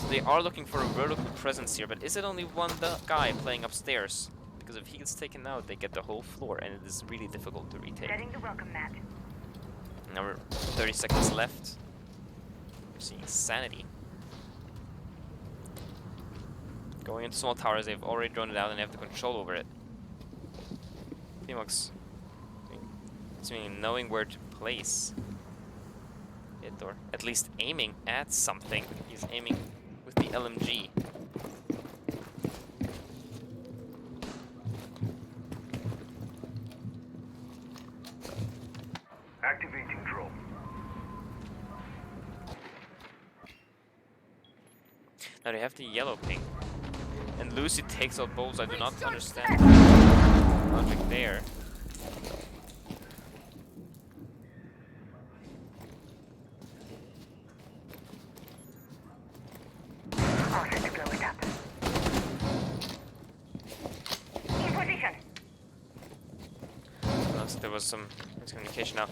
So they are looking for a vertical presence here, but is it only one guy playing upstairs? Because if he gets taken out, they get the whole floor, and it is really difficult to retake. Setting the welcome mat. Now we're 30 seconds left. We're seeing Sanity. Going into small towers, they've already drawn it out and they have the control over it. Femox seeming knowing where to place it, or at least aiming at something. He's aiming with the LMG. Activating drone. Now they have the yellow ping. And Lucy takes out bowls. I do not understand the logic there. I'll set to blow it up. In position. Unless there was some miscommunication now.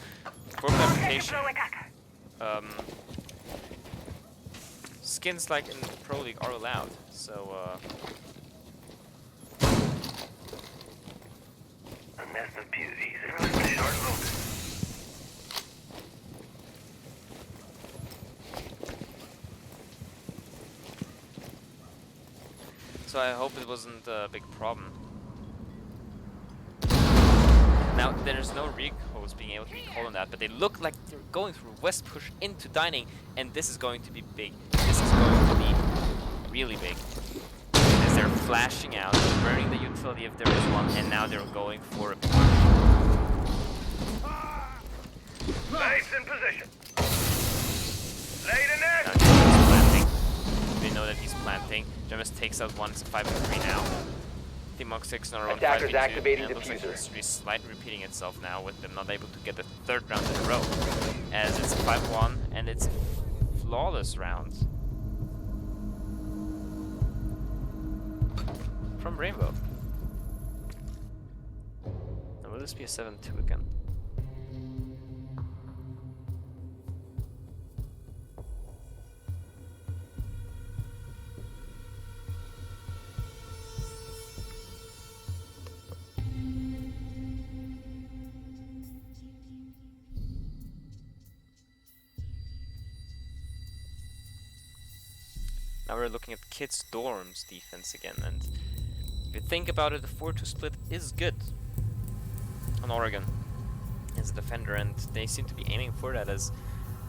For I'll set to clarification, blow attacker. skins like in Pro League are allowed, so A nest of beauties. Everyone's short load. so I hope it wasn't a big problem. Now there's no recalls being able to recall on that, but they look like they're going through West push into dining, and this is going to be big. This is going to be really big. As they're flashing out, burning the utility if there is one, and now they're going for a Knights in position. Lay the Now net. James is planting. We know that he's planting. James takes out one. It's 5-3 now. Team 6 on a run. Attackers 5v2, activating and it looks like diffuser. history is slightly repeating itself now, with them not able to get the third round in a row. As it's 5-1 and it's a flawless round from bRainbow. Now will this be a 7-2 again? Now we're looking at Kids Dorms defense again, and if you think about it, the 4-2 split is good on Oregon as a defender, and they seem to be aiming for that, as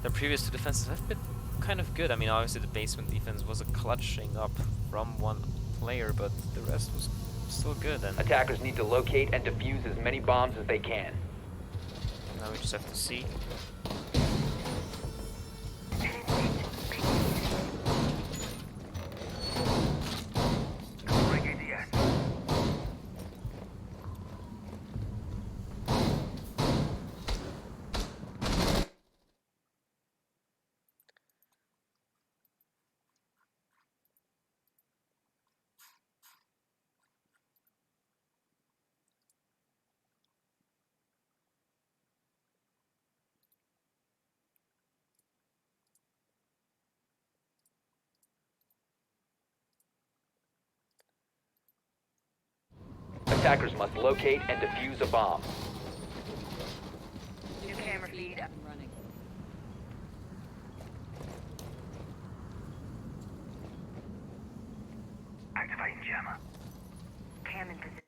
the previous two defenses have been kind of good. I mean, obviously the basement defense was a clutching up from one player, but the rest was still good, and Attackers need to locate and defuse as many bombs as they can. now we just have to see. Bring ADS. Attackers must locate and defuse a bomb. New camera feed up and running. Activating jammer. Cam in position.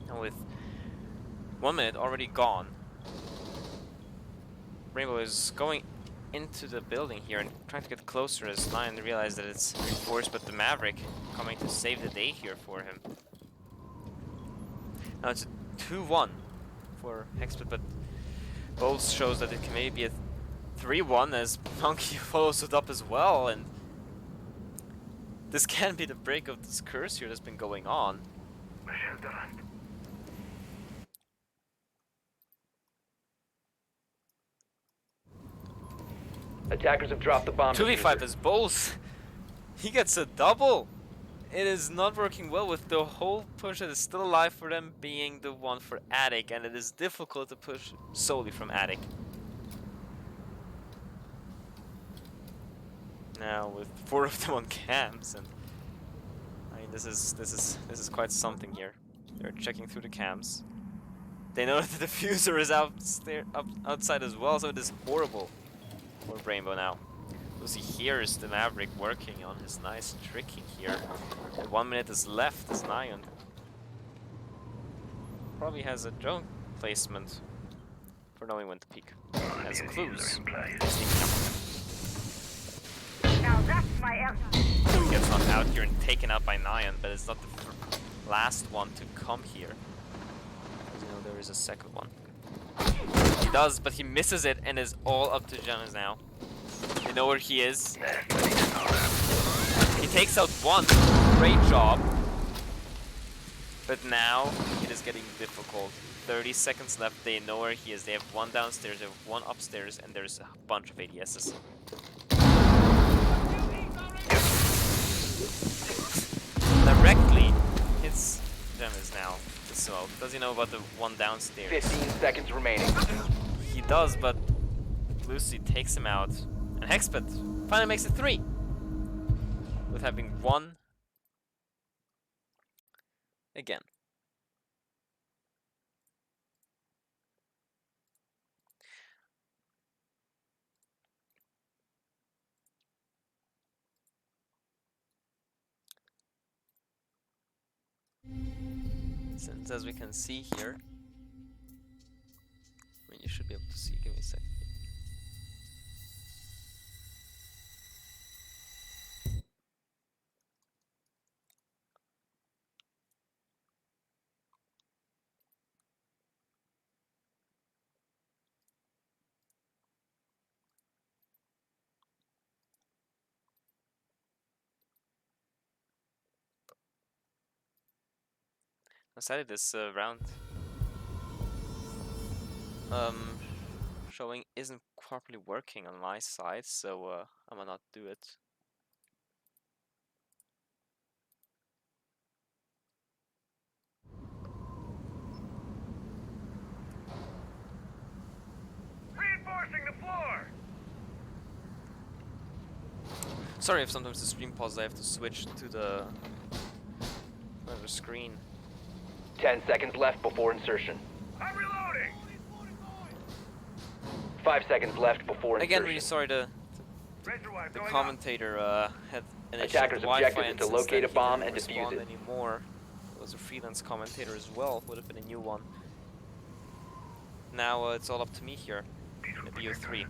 And with 1 minute already gone, bRainbow is going into the building here and trying to get closer as Lion realized that it's reinforced, but the Maverick coming to save the day here for him. Now it's a 2-1 for Hexbet, but Bowles shows that it can maybe be a 3-1 as Monkey follows it up as well, and This can be the break of this curse here that's been going on. Attackers have dropped the bomb. 2v5 is Bowls. He gets a double. It is not working well with the whole push that is still alive for them being the one for Attic, and it is difficult to push solely from Attic. Now with 4 of them on cams, and I mean this is quite something here. They're checking through the cams. They know that the diffuser is outside as well, so it is horrible for bRainbow now. Lucy hears the Maverick working on his nice tricking here. And 1 minute is left as Nyan probably has a drone placement for knowing when to peek. Has clues. Now that's my answer. He gets knocked out here and taken out by Nyan, but it's not the last one to come here. As you know, there is a second one. He does, but he misses it and is all up to Jonas now. They know where he is. He takes out one. Great job. But now it is getting difficult. 30 seconds left. They know where he is. They have one downstairs, they have one upstairs, and there's a bunch of ADSs. Directly hits Jonas now. The smoke. Does he know about the one downstairs? 15 seconds remaining. He does, but Lucy takes him out. And Hexbet finally makes it 3. With having won again. Since as we can see here, I mean, you should be able to see, give me a second. Sadly, this round showing isn't properly working on my side, so I'm gonna not do it. Reinforcing the floor. Sorry if sometimes the stream pauses. I have to switch to the other screen. 10 seconds left before insertion. I'm reloading. 5 seconds left before insertion. Again, really sorry the Razor wire the going commentator had an issue with Attackers' the Wi-Fi, objective is and to since locate then a he bomb didn't and defuse respond it. anymore. It was a freelance commentator as well. Would have been a new one. Now it's all up to me here in the BO3,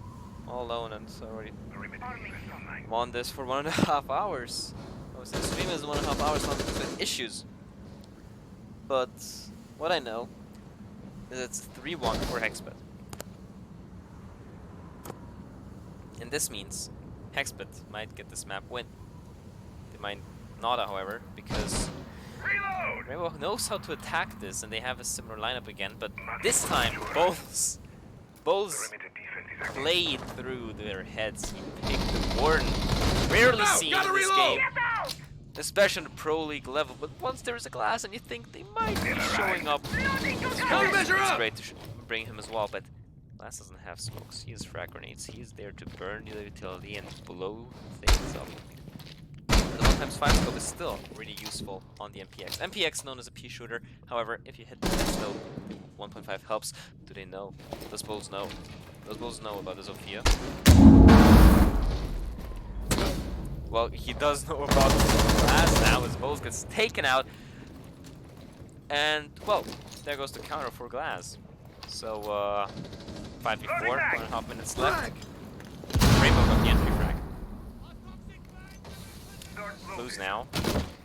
all alone, and so already I'm on this for 1.5 hours. I was the stream is 1.5 hours long because of issues. But what I know is it's 3-1 for Hexbet. And this means Hexbet might get this map win. They might not, however, because Rainbow knows how to attack this and they have a similar lineup again, but this time Bowls played through their heads. He picked the Warden. Rarely seen in this game, especially on the Pro League level, but once there is a glass and you think they might be showing up, it's great to bring him as well, but Glass doesn't have smokes. He has frag grenades. He is there to burn the utility and blow things up. The 1x5 scope is still really useful on the MPX. MPX known as a pea shooter. However, if you hit the scope, 1.5 helps. Do they know? Does Bulls know? Does Bulls know about the Zofia? Well, he does know about Glass now as Bulls gets taken out. And, well, there goes the counter for Glass. So, 5v4, 1.5 minutes left. Rainbow got the entry frag. Blues now.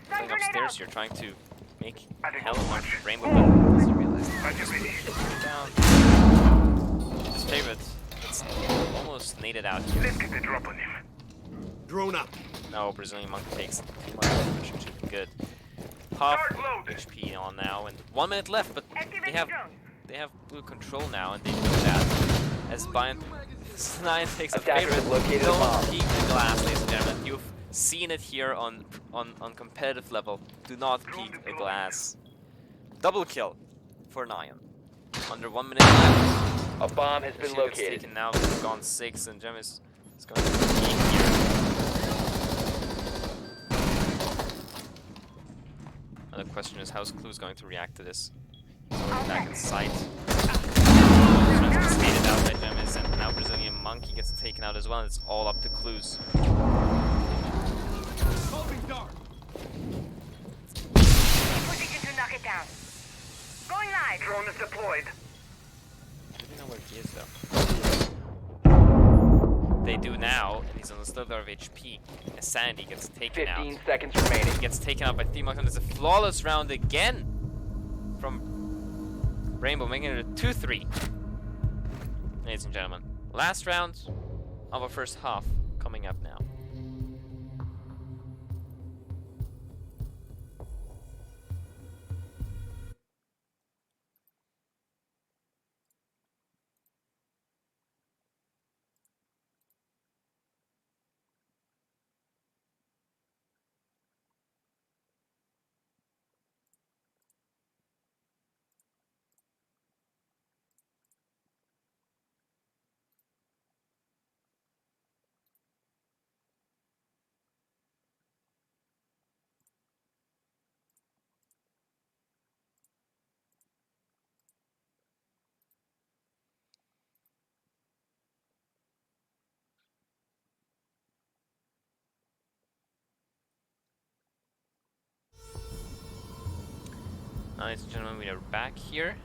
Playing upstairs here, trying to make hell of Rainbow, but doesn't realize that down. His favorite. It's almost naded out here. Let's get the drop on him. Drone up. Now Brazilian Monkey takes too much damage, which is good. Half HP on now, and 1 minute left, but they have blue control now, and they know that. As Bind Nine takes a Attackers favorite, have located a bomb. don't peek the glass, ladies and gentlemen. You've seen it here on competitive level. Do not peek a glass. Double kill for Nyan. Under 1 minute left. A bomb has been She gets located. taken now, they've gone 6, and Gem is going to peek here. Now the question is, how's Clue's going to react to this? He's already back in sight. Gets skated out by Gemis, and now Brazilian Monkey gets taken out as well, and it's all up to Clues. Holding dark. Position to knock it down. Going live. Drone is deployed. Do we know where he is, though? They do now, and he's on a slither of HP. As Sandy gets taken 15 out. seconds remaining. He gets taken out by Themok, and it's a flawless round again from Rainbow, making it a 2-3. Ladies and gentlemen, last round of our first half coming up now. Ladies and gentlemen, we are back here.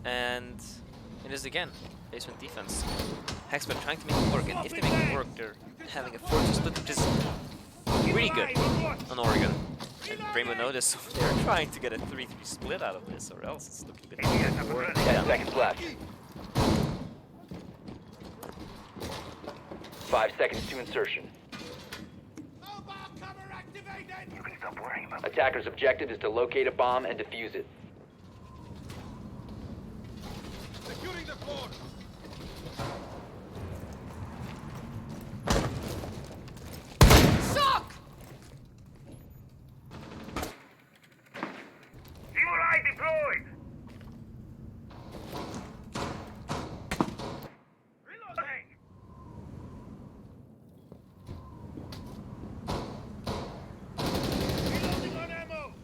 And it is again basement defense. Hexbet trying to make it work, and if they make it work, they're having a 4-2 split, which is really good on Oregon. And BRainbow noticed, so they're trying to get a 3-3 split out of this, or else it's looking a bit more 10 seconds left. 5 seconds to insertion. Mobile cover activated. You can stop worrying about Attacker's objective is to locate a bomb and defuse it. Securing the floor. Suck! Fuel deployed. Reloading. Reloading on ammo.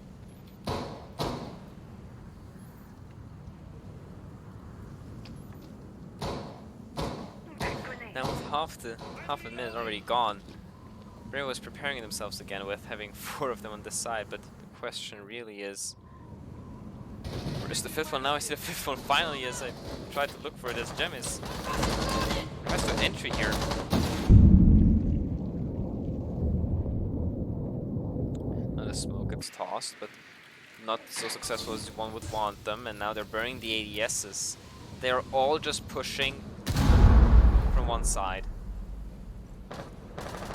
Now with half a minute already gone, Bray was preparing themselves again with having 4 of them on this side, but the question really is, where's the 5th one? Now I see the 5th one finally as I tried to look for it as Gem is request for entry here. Now the smoke gets tossed, but not so successful as one would want them, and now they're burning the ADSs. They are all just pushing from one side.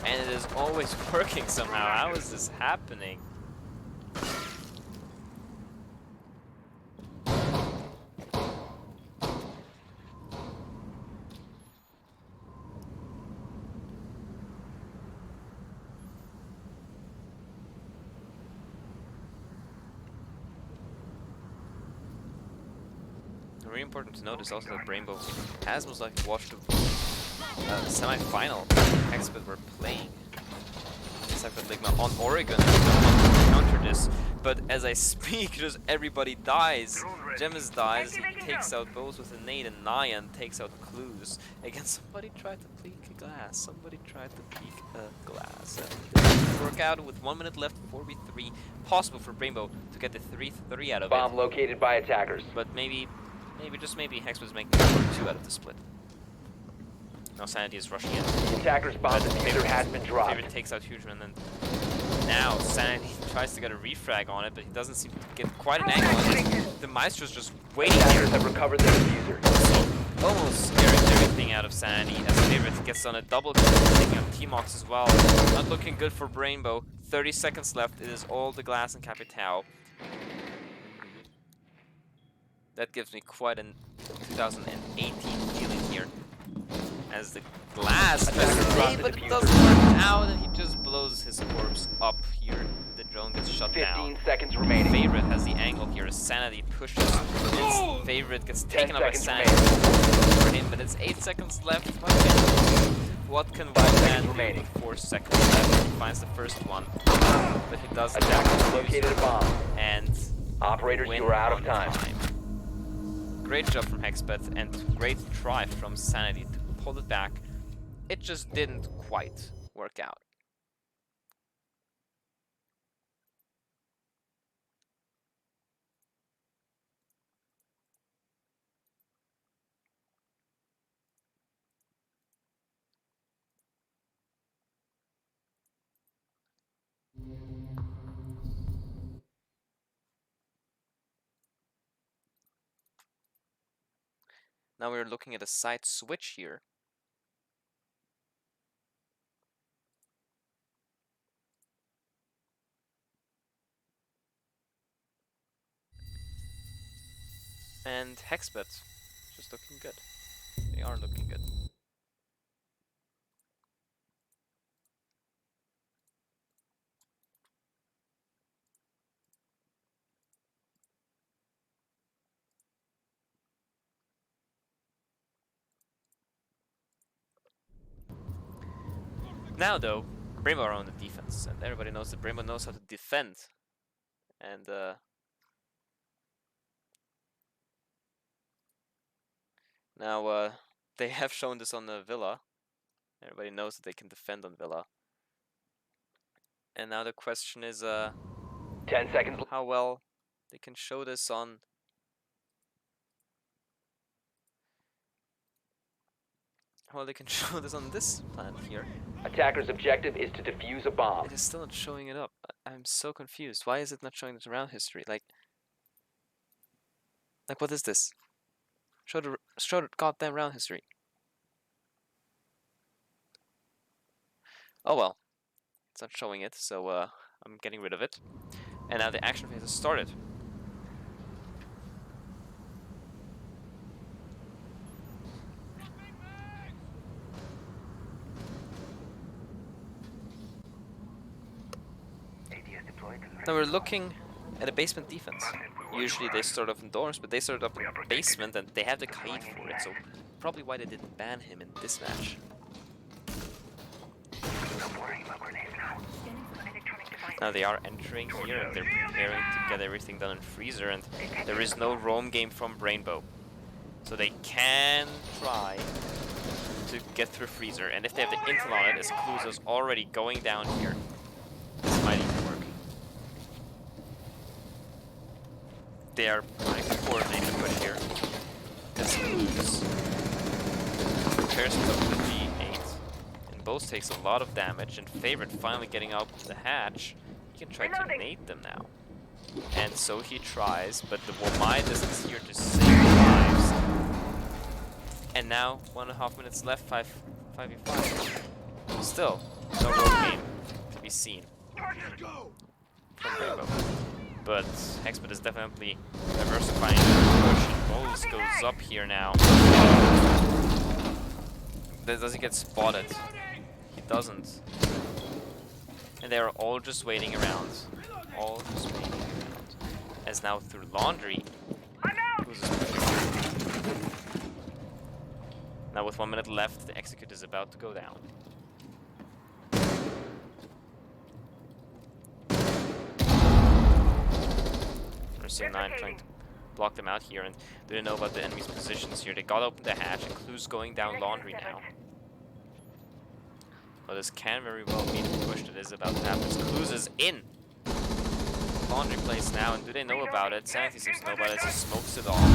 And it is always working somehow. How is this happening? Very important to notice also that bRainbow has most likely watched the semi-final Hexbet were playing. Hexbet Ligma on Oregon to counter this, but as I speak, just everybody dies. Gemis dies, he takes out both with a nade, and Nyan takes out Clues. Again, somebody tried to peek a glass. Somebody tried to peek a glass. And it didn't work out with 1 minute left, 4v3. Possible for bRainbow to get the 3-3 out of Bomb it. located by attackers. But maybe, just maybe Hexbet's making 4-2 out of the split. Now Sanity is rushing in. Attacker's bomb diffuser has been dropped. Favorite takes out Hugeman, and then now Sanity tries to get a refrag on it, but he doesn't seem to get quite an angle on it. The Maestro's just waiting here. Attackers have recovered the diffuser. Almost scaring everything out of Sanity as Favorite gets on a double kill, taking up T-Mox as well. Not looking good for bRainbow. 30 seconds left. It is all the glass and Capitao. That gives me quite an 2018 feeling here. As the glass tries to save, but it doesn't work out, and he just blows his corpse up here. The drone gets shut 15 down. seconds remaining. Favorite has the angle here as Sanity pushes. His Favorite gets taken up by 10 Sanity seconds for him, but it's 8 seconds left. What can White Man do with 4 seconds left? He finds the first one, but he doesn't. Attackers located a bomb. And Operators, win you are out of on time. Great job from Hexbet and great try from Sanity to pull it back. It just didn't quite work out. Now we're looking at a side switch here. And Hexbet, just looking good. They are looking good. Now though, bRainbow are on the defense, and everybody knows that bRainbow knows how to defend. And now they have shown this on the Villa. Everybody knows that they can defend on Villa. And now the question is 10 seconds. how well they can show this on this planet here. Attackers' objective is to defuse a bomb. It is still not showing it up. I'm so confused. Why is it not showing the round history? Like what is this? Show the goddamn round history. Oh well. It's not showing it, so I'm getting rid of it. And now the action phase has started. Now we're looking at a basement defense. Usually they start off indoors, but they started up in basement and they have the Kaid for it, so probably why they didn't ban him in this match. Now they are entering here and they're preparing to get everything done in Freezer, and there is no roam game from bRainbow. So they can try to get through Freezer, and if they have the intel on it, as Cluzo's already going down here, this might even work. They are trying to coordinate the push here. As Cluz prepares to go to the G8, and Bose takes a lot of damage, and Favorite finally getting out the hatch. He can try to nade them now. And so he tries, but the Womidas is here to save lives. And now, 1.5 minutes left, 5v5. Still, no road game to be seen from bRainbow. But Hexbet is definitely diversifying the push, and Bose goes up here now. Does he get spotted? He doesn't. And they are all just waiting around. All just waiting around. As now through Laundry, now with 1 minute left, the execute is about to go down. C9 trying to block them out here, and they didn't know about the enemy's positions here. They got open the hatch, and Clu's going down Laundry now. Well, this can very well be the push that is about to happen. Cluz is in Laundry place now, and do they know about it? Sanity seems to know about it, so smokes it all.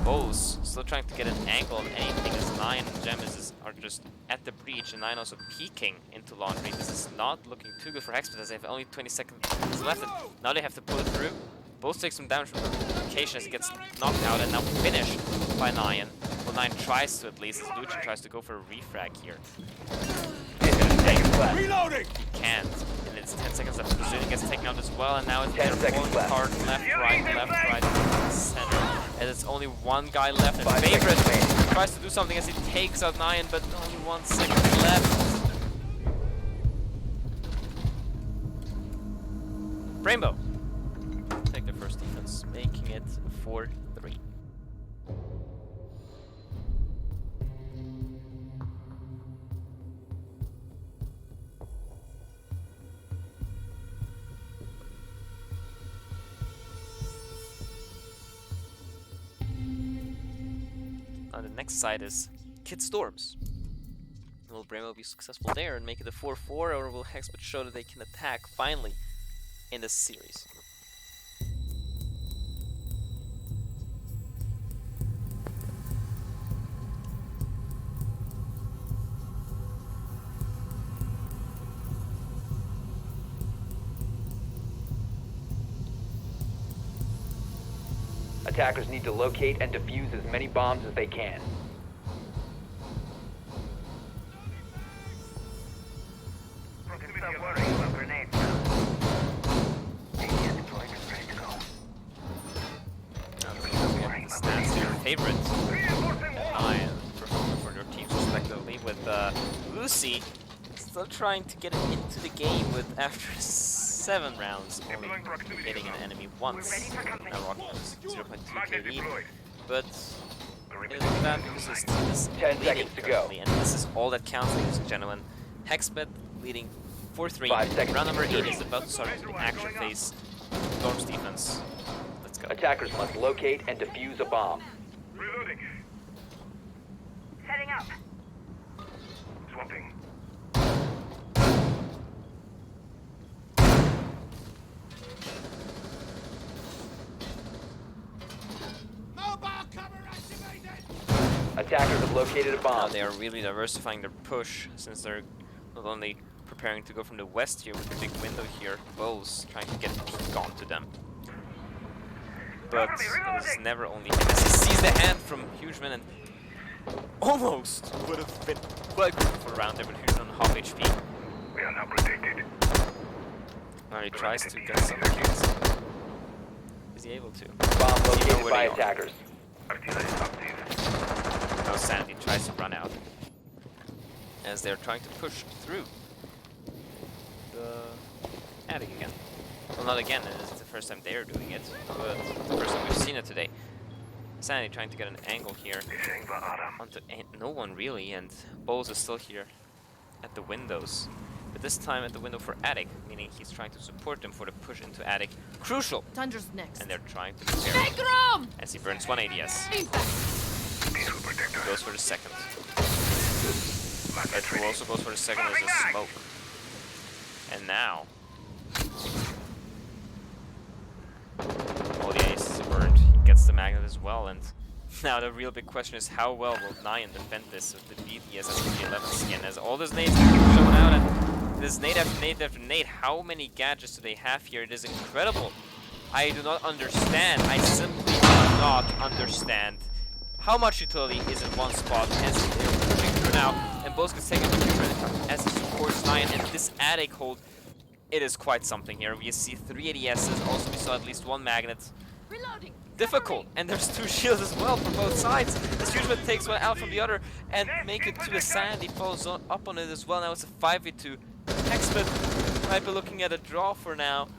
Bose still trying to get an angle on anything as Nine and Gem are just at the breach, and Nine also peeking into Laundry. This is not looking too good for Hexbet as they have only 20 seconds left. And now they have to pull it through. Bose takes some damage from the location as he gets knocked out and now finished by Nyan. Well, Nyan tries to at least, as Lucci tries to go for a refrag here. Reloading! He can't. And it's 10 seconds left. Brazilian gets taken out as well, and now it's 10 seconds left. apart, left, right, center. And it's only one guy left. And 5 Favorite seconds remaining. tries to do something as he takes out Nyan, but only 1 second left. Rainbow take the first defense, making it 4-3. Now the next side is Kid Storms. Will Bramwell be successful there and make it a 4-4, or will Hexbet show that they can attack finally in this series? Attackers need to locate and defuse as many bombs as they can. Stop worrying about grenades. Stands to your favorites. Nine for your teams respectively, with Lucy still trying to get it into the game with after 7 rounds only hitting an enemy once. Now Rocky has 0.2 KD, but it is bad because his team is 10 leading seconds to go. currently, and this is all that counts, ladies and gentlemen. Hexbet leading 4-3. 5 seconds. Round number 8 is about to start the action phase. Storm's defense. Let's go. Attackers must locate and defuse a bomb. Reloading. Setting up. Swapping. Mobile cover activated! Attackers have located a Now bomb. they are really diversifying their push, since they're not only preparing to go from the west here with the big window here, Bose trying to get a peek onto them. But it is never only him, as he sees the hand from Hugeman and almost would have been quite good for a round there, but Hugeman on half HP. We are now protected. Now he tries to get some kills. Is he able to? Bomb Does he know located where by they are? attackers. Artillery active. Now Sandy tries to run out, as they're trying to push through the attic again. Well, not again, it's the first time they're doing it, but the first time we've seen it today. Sandy trying to get an angle here onto no one really, and Bose is still here at the windows. But this time at the window for attic, meaning he's trying to support them for the push into attic. Crucial! Tundra's next. And they're trying to prepare Take room! as he burns 1 ADS. Goes for the second. It who also goes for the second is a smoke. And now all the aces are burned. He gets the magnet as well, and now the real big question is how well will Nyan defend this with the BDS as the 11 skin, as all those nades keep showing out, and this nade after nade after nade. How many gadgets do they have here? It is incredible. I do not understand. I simply do not understand how much utility is in one spot as they're pushing through now, and Bose gets taken as he supports Nyan, and this attic hold, it is quite something here. We see 3 ADSs, also we saw at least 1 magnet. Reloading. Difficult, and there's 2 shields as well from both sides. As Hugeman takes one out from the other and make it to the sand. He follows up on it as well. Now it's a 5v2. Hexbet might be looking at a draw for now.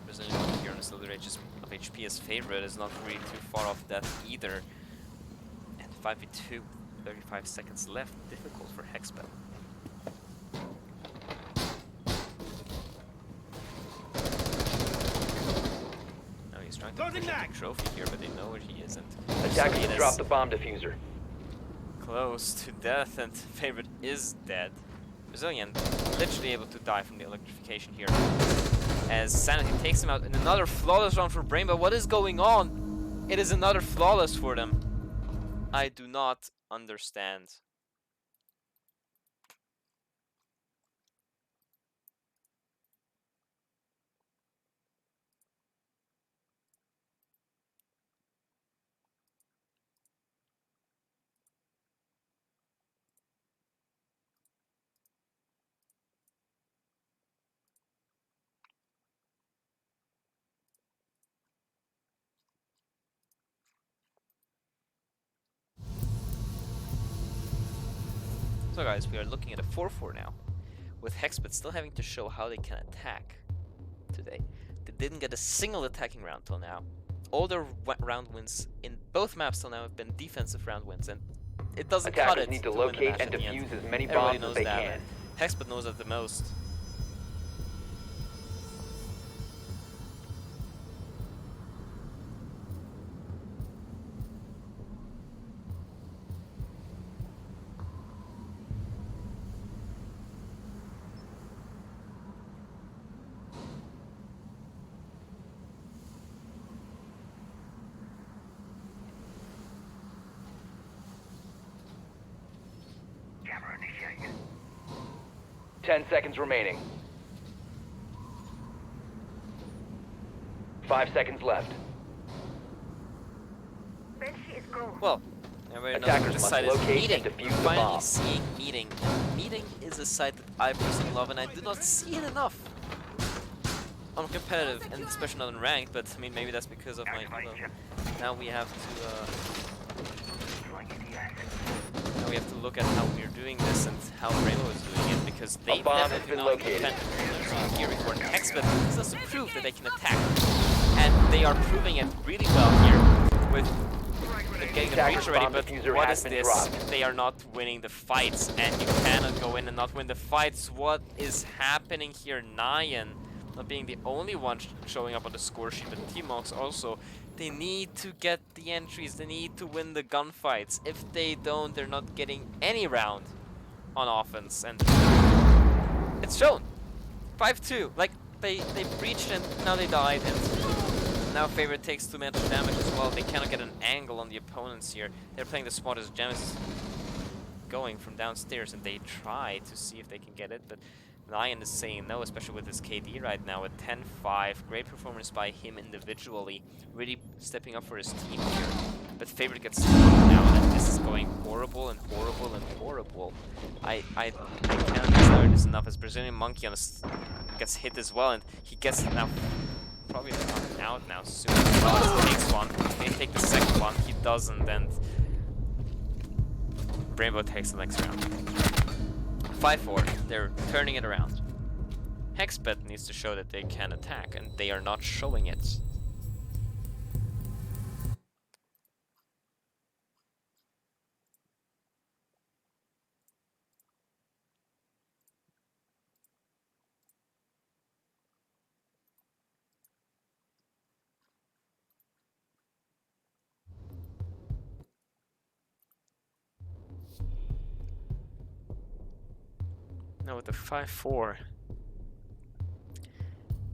Brazilian here on the Silver Ages of HP as favorite is not really too far off death either. And 5v2, 35 seconds left. Difficult for Hexbet. Now he's trying to Loading push mag. the trophy here, but they know where he isn't. Attackers It have is dropped the bomb diffuser. close to death, and favorite is dead. Brazilian literally able to die from the electrification here. As Sanity takes him out in another flawless round for bRainbow. What is going on? It is another flawless for them. I do not understand. So guys, we are looking at a 4-4 now, with Hexbet still having to show how they can attack today. They didn't get a single attacking round till now. All their round wins in both maps till now have been defensive round wins, and it doesn't cut Attackers it need to win the locate match and at the end. defuse as many Everybody bombs knows as they that. can. Hexbet knows that the most. Camera initiated. 10 seconds remaining. 5 seconds left. Banshee is go. Well, everybody knows Attackers what this must site is. locate Meeting. and defuse We're the finally bomb. seeing Meeting. Meeting is a site that I personally love, and I do not see it enough on competitive, and especially not in ranked. But I mean, maybe that's because of my. Well, now we have to look at how we're doing this and how Rainbow is doing it, because they bomb has definitely been not located. defended here before. And Hexbet has to prove that they can attack, and they are proving it really well here with them getting the breach already. But what is this? They are not winning the fights, and you cannot go in and not win the fights. What is happening here? Nyan not being the only one showing up on the score sheet, but T-Monks also. They need to get the entries, they need to win the gunfights. If they don't, they're not getting any round on offense, and it's shown. 5-2, like they breached and now they died, and now Favorite takes too much damage as well. They cannot get an angle on the opponents here. They're playing the spot as Gem is going from downstairs, and they try to see if they can get it, but Lion is saying no, especially with his KD right now at 10-5. Great performance by him individually, really stepping up for his team here. But Favorite gets down, and this is going horrible and horrible and horrible. I cannot desire this enough, as Brazilian Monkey on gets hit as well, and he gets now probably knocked out now soon as well. He takes one, they take the second one, he doesn't, and Rainbow takes the next round. 5-4, they're turning it around. Hexbet needs to show that they can attack, and they are not showing it. Now with the 5-4,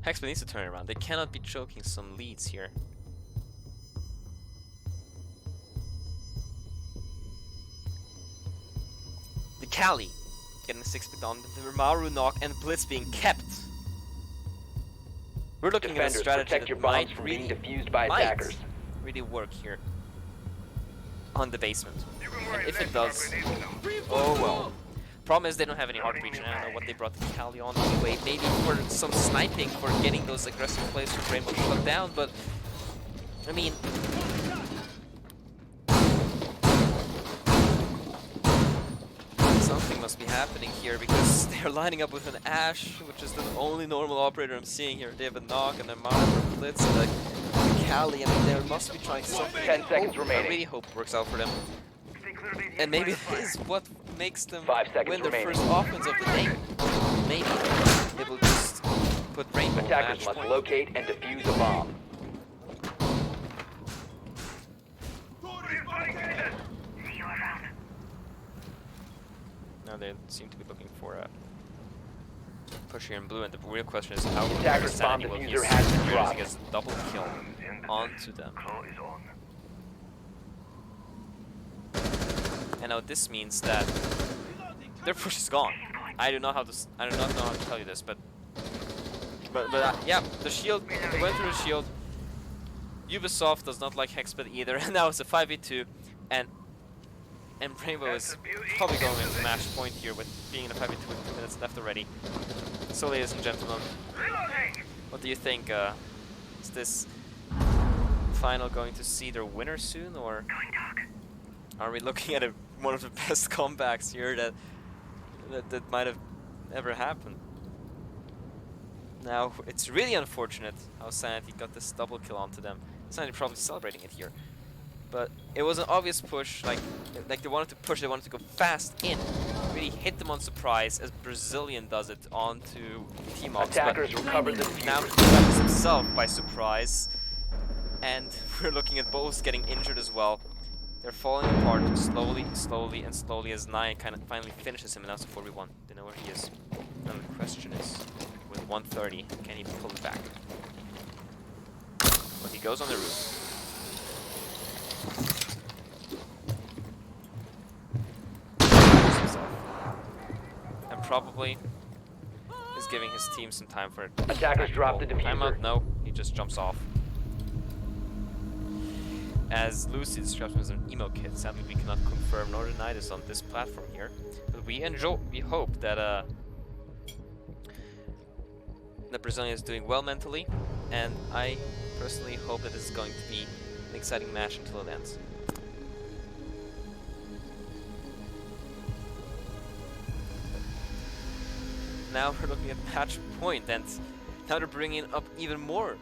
Hexbet needs to turn it around. They cannot be choking some leads here. The Kali getting 6-bit on, the Maru knock, and Blitz being kept. We're looking at a Defenders, strategy protect your that bombs might from being really, defused by attackers. really work here on the basement. And if it does, oh well. Problem is they don't have any hard breach, and I don't know what they brought the Kali on anyway. Maybe for some sniping, for getting those aggressive plays for Rainbow shut down, but I mean, something must be happening here, because they're lining up with an Ashe, which is the only normal operator I'm seeing here. They have a knock and a Maru Blitz and a Kali. I mean, they must be trying something. 10 seconds remaining. I really hope it works out for them. And maybe it is what makes them 5 seconds win their remaining. first offense of the day. Maybe it will just put Rainbow Attackers match must point. locate and defuse a bomb. Now they seem to be looking for a push here in blue, and the real question is how Attacker's bomb Sandy will diffuser use has been he dropped. gets double kill onto them. And now this means that their push is gone. I do not know how to tell you this, but yeah, the shield. They went through the shield. Ubisoft does not like Hexbet either, and now it's a 5v2, and bRainbow is probably going into match point here with being in a 5v2 with 2 minutes left already. So, ladies and gentlemen, what do you think? Is this final going to see their winner soon, or are we looking at one of the best comebacks here that might have ever happened? Now, it's really unfortunate how Sanity got this double kill onto them. Sanity probably celebrating it here. But it was an obvious push, like they wanted to push, they wanted to go fast in. Really hit them on surprise, as Brazilian does it onto T-Mox. Attackers recovered the diffuser. Now he grabs himself by surprise. And we're looking at both getting injured as well. They're falling apart slowly, slowly, and slowly as Nyan kind of finally finishes him, and now it's a 4v1. They know where he is. Now the question is, with 130, can he pull it back? Well, he goes on the roof. And probably is giving his team some time for it. Attackers dropped the diffuser. Timeout? No, he just jumps off. As Lucy describes him as an emo kid, sadly we cannot confirm nor deny this on this platform here. But we hope that the Brazilian is doing well mentally, and I personally hope that this is going to be an exciting match until it ends. Now we're looking at match point, and now they're bringing up even more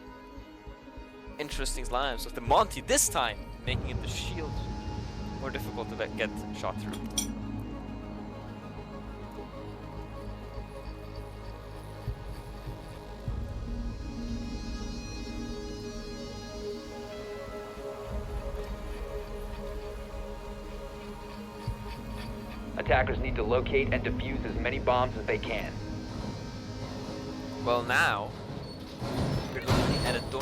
interesting lines with the Monty this time, making it the shield more difficult to get shot through. Attackers need to locate and defuse as many bombs as they can. Well, now we're looking at a door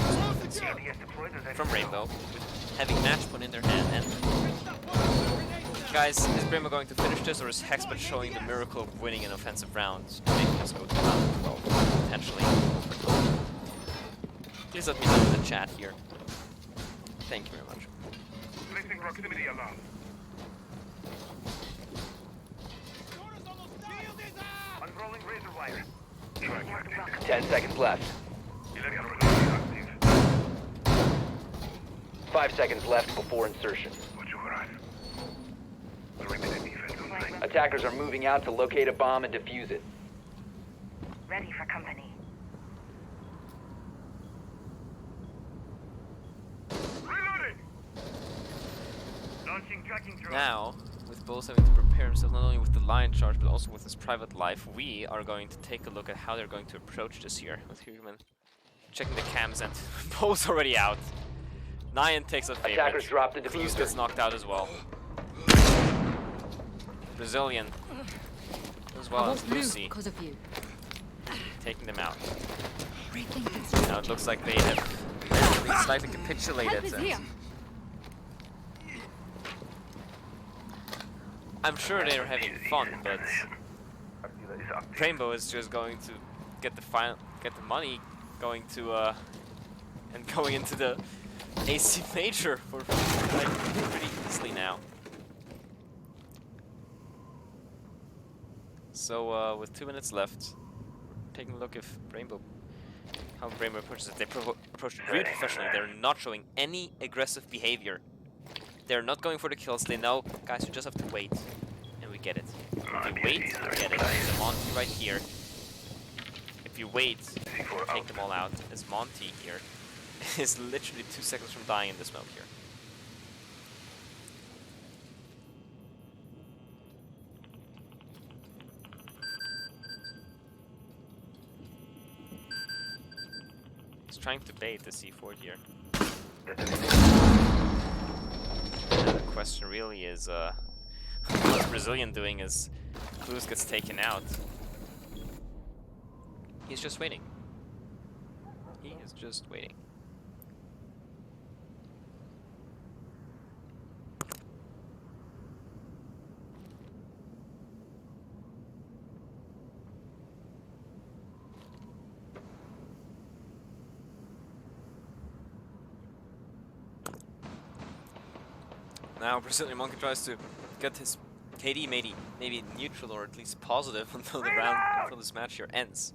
from bRainbow with having match point in their hand. And guys, is bRainbow going to finish this, or is Hexbet showing the miracle of winning an offensive round, making us go to round 12 potentially? Please let me know in the chat here. Thank you very much. Placing proximity alarm. 10 seconds left. 5 seconds left before insertion. Attackers are moving out to locate a bomb and defuse it. Ready for company. Reloading. Launching tracking drone. Now, with Bulls having to prepare himself not only with the line charge but also with his private life, we are going to take a look at how they're going to approach this here. With Human checking the cams, and Bulls already out. Nyan takes a favorite. Attackers drop the Cruz diffuser. gets knocked out as well. Brazilian, as well as Lucy, because of you. taking them out. Now it looks like they have slightly capitulated. Help is here. I'm sure they're having fun, but bRainbow is just going to get the money, going to and going into the AC Major for like pretty easily now. So with 2 minutes left, taking a look how bRainbow approaches it. They approach it really professionally. They're not showing any aggressive behavior. They're not going for the kills. They know, guys, you just have to wait, and we get it. If you wait, you get it. There's a Monty right here. If you wait, you take them all out. As Monty here is literally 2 seconds from dying in the smoke here. He's trying to bait the C4 here. The question really is, what's Brazilian doing as Cruz gets taken out? He's just waiting. He is just waiting. Now Brazilian Monkey tries to get his KD maybe neutral or at least positive until the round until this match here ends.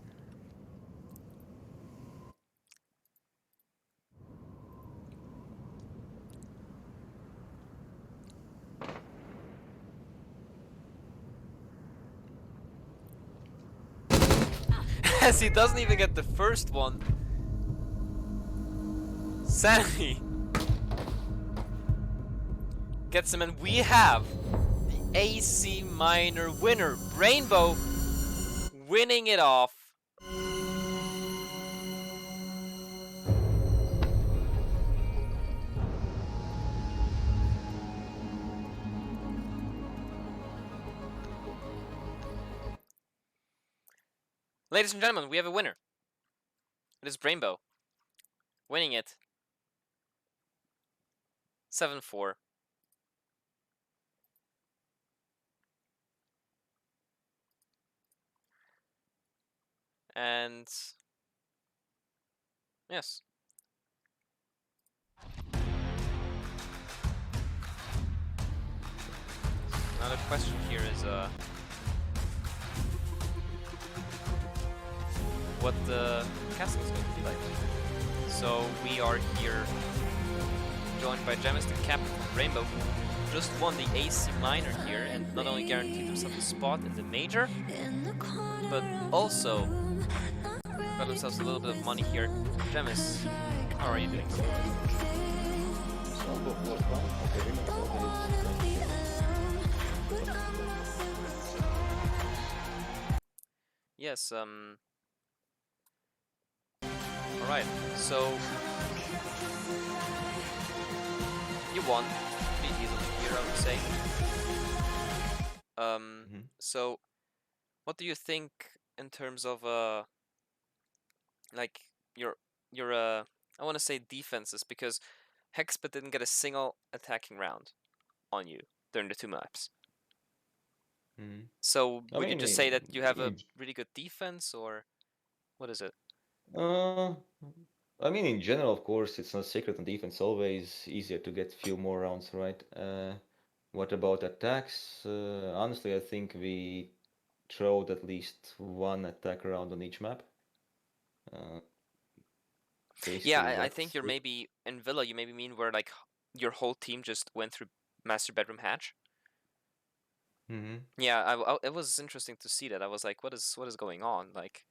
As he doesn't even get the first one. Sammy gets him, and we have the AC minor winner, bRainbow, winning it off. Ladies and gentlemen, we have a winner. It is bRainbow, winning it 7-4. And yes. Now the question here is what the casting is going to be like. So we are here joined by Jamis, the captain from bRainbow, who just won the AC minor here and not only guaranteed himself a spot in the major, but also got themselves a little bit of money here. Jamis, how are you doing? Yes, alright, so you won pretty easily here, I would say. So what do you think in terms of like your I want to say defenses, because Hexbet didn't get a single attacking round on you during the two maps. So would you just say that you have a really good defense, or what is it? I mean, in general, of course, it's not secret on defense. Always easier to get few more rounds, right? What about attacks? Honestly, I think we throwed at least one attack round on each map. Yeah, I think you're maybe in Villa. You maybe mean where like your whole team just went through master bedroom hatch. Yeah, it was interesting to see that. I was like, what is going on? Like,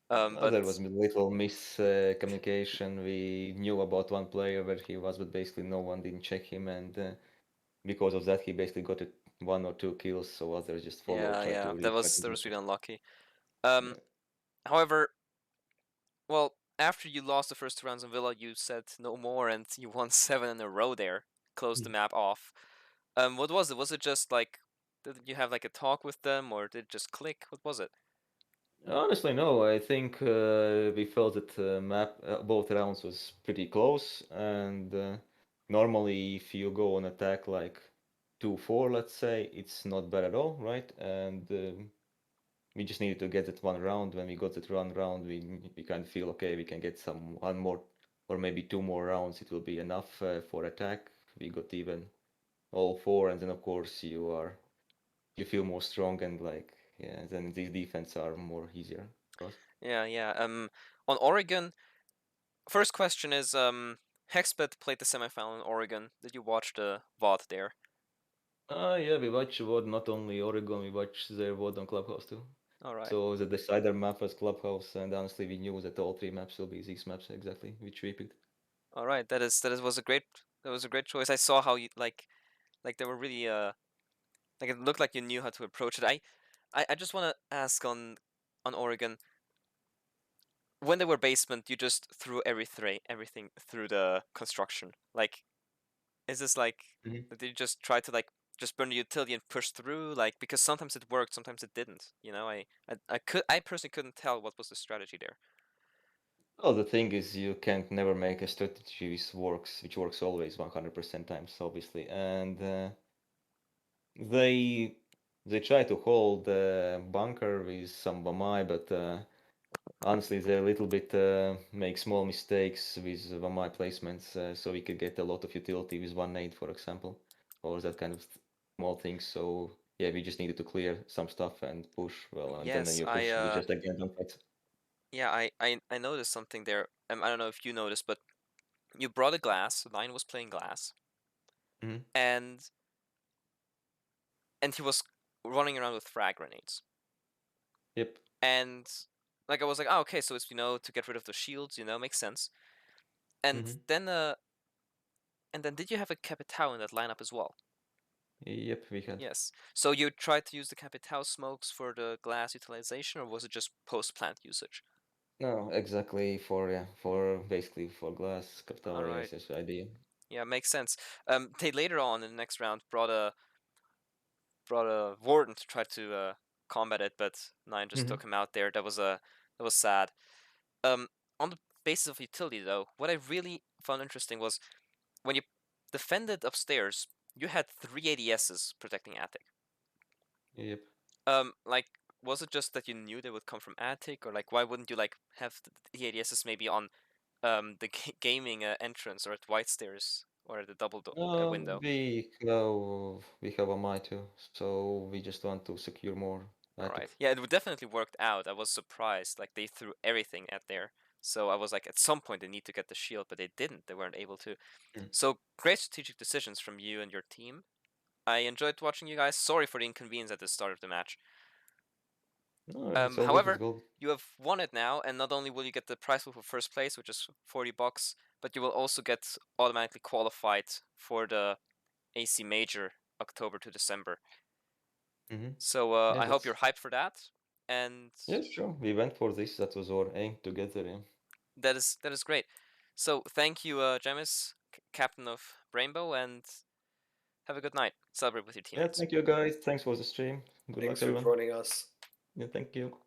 but there was a little miscommunication. We knew about one player where he was, but basically no one didn't check him, and because of that, he basically got 1 or 2 kills. So others just followed, tried to that retry to was do really it. unlucky. However, well, after you lost the first two rounds in Villa, you said no more, and you won 7 in a row there, closed the map off. What was it? Was it just like, did you have like a talk with them, or did it just click? What was it? Honestly, no. I think we felt that both rounds was pretty close, and normally if you go on attack like 2-4, let's say, it's not bad at all, right? And we just needed to get that one round. When we got that one round, we kind of feel okay. We can get one more or maybe 2 more rounds. It will be enough for attack. We got even all 4, and then of course you feel more strong, and like, yeah, then these defense are more easier for us. Yeah. On Oregon, first question is, Hexbet played the semifinal in Oregon. Did you watch the VOD there? Yeah, we watch VOD, not only Oregon, we watch their VOD on Clubhouse too. All right. So the decider map was Clubhouse, and honestly, we knew that all 3 maps will be these maps exactly, which we picked. All right. That was a great choice. I saw how you like they were really like it looked like you knew how to approach it. I just want to ask on Oregon, when they were basement, you just threw everything through the construction. Like, is this like did you just try to like just burn the utility and push through? Like, because sometimes it worked, sometimes it didn't. You know, I personally couldn't tell what was the strategy there. Well, the thing is, you can't never make a strategy which works always 100% times, obviously, and they try to hold the bunker with some Bamai, but honestly, they a little bit make small mistakes with my placements, so we could get a lot of utility with one nade, for example, or that kind of small things. So yeah, we just needed to clear some stuff and push. Well, and then Yes, you push. We just again don't fight. yeah, I noticed something there. I don't know if you noticed, but you brought a glass. Nine was playing glass, Mhm. and he was running around with frag grenades. Yep. And like I was like, oh, okay, so it's to get rid of the shields, makes sense. And Mhm. then did you have a Capitao in that lineup as well? Yep, we had. Yes. So you tried to use the Capitao smokes for the glass utilization, or was it just post-plant usage? No, exactly for basically for glass capital. All right. Yes, yes, idea. Yeah, makes sense. They later on in the next round brought a warden to try to combat it, but Nine just took him out there. That was sad. On the basis of utility, though, what I really found interesting was when you defended upstairs, you had 3 ADSs protecting attic. Yep. Like, was it just that you knew they would come from attic, or like, why wouldn't you like have the ADSs maybe on the gaming entrance or at White Stairs or at the double window? We have a mic too, so we just want to secure more All attic. right. Yeah, it would definitely worked out. I was surprised. Like they threw everything at there. So I was like, at some point they need to get the shield, but they didn't. They weren't able to. Mm. So great strategic decisions from you and your team. I enjoyed watching you guys. Sorry for the inconvenience at the start of the match. No, it's all good. It's However, good. you have won it now, and not only will you get the prize pool for first place, which is $40, but you will also get automatically qualified for the AC Major October to December. So Yeah, I hope you're hyped for that, and yeah, sure. We went for this. That was our aim together. Yeah. that is great. So thank you, Jamis, captain of bRainbow, and have a good night. Celebrate with your Yeah, teammates. thank you guys. Thanks for the stream. Good luck, Thanks for everyone. joining us. Yeah, thank you.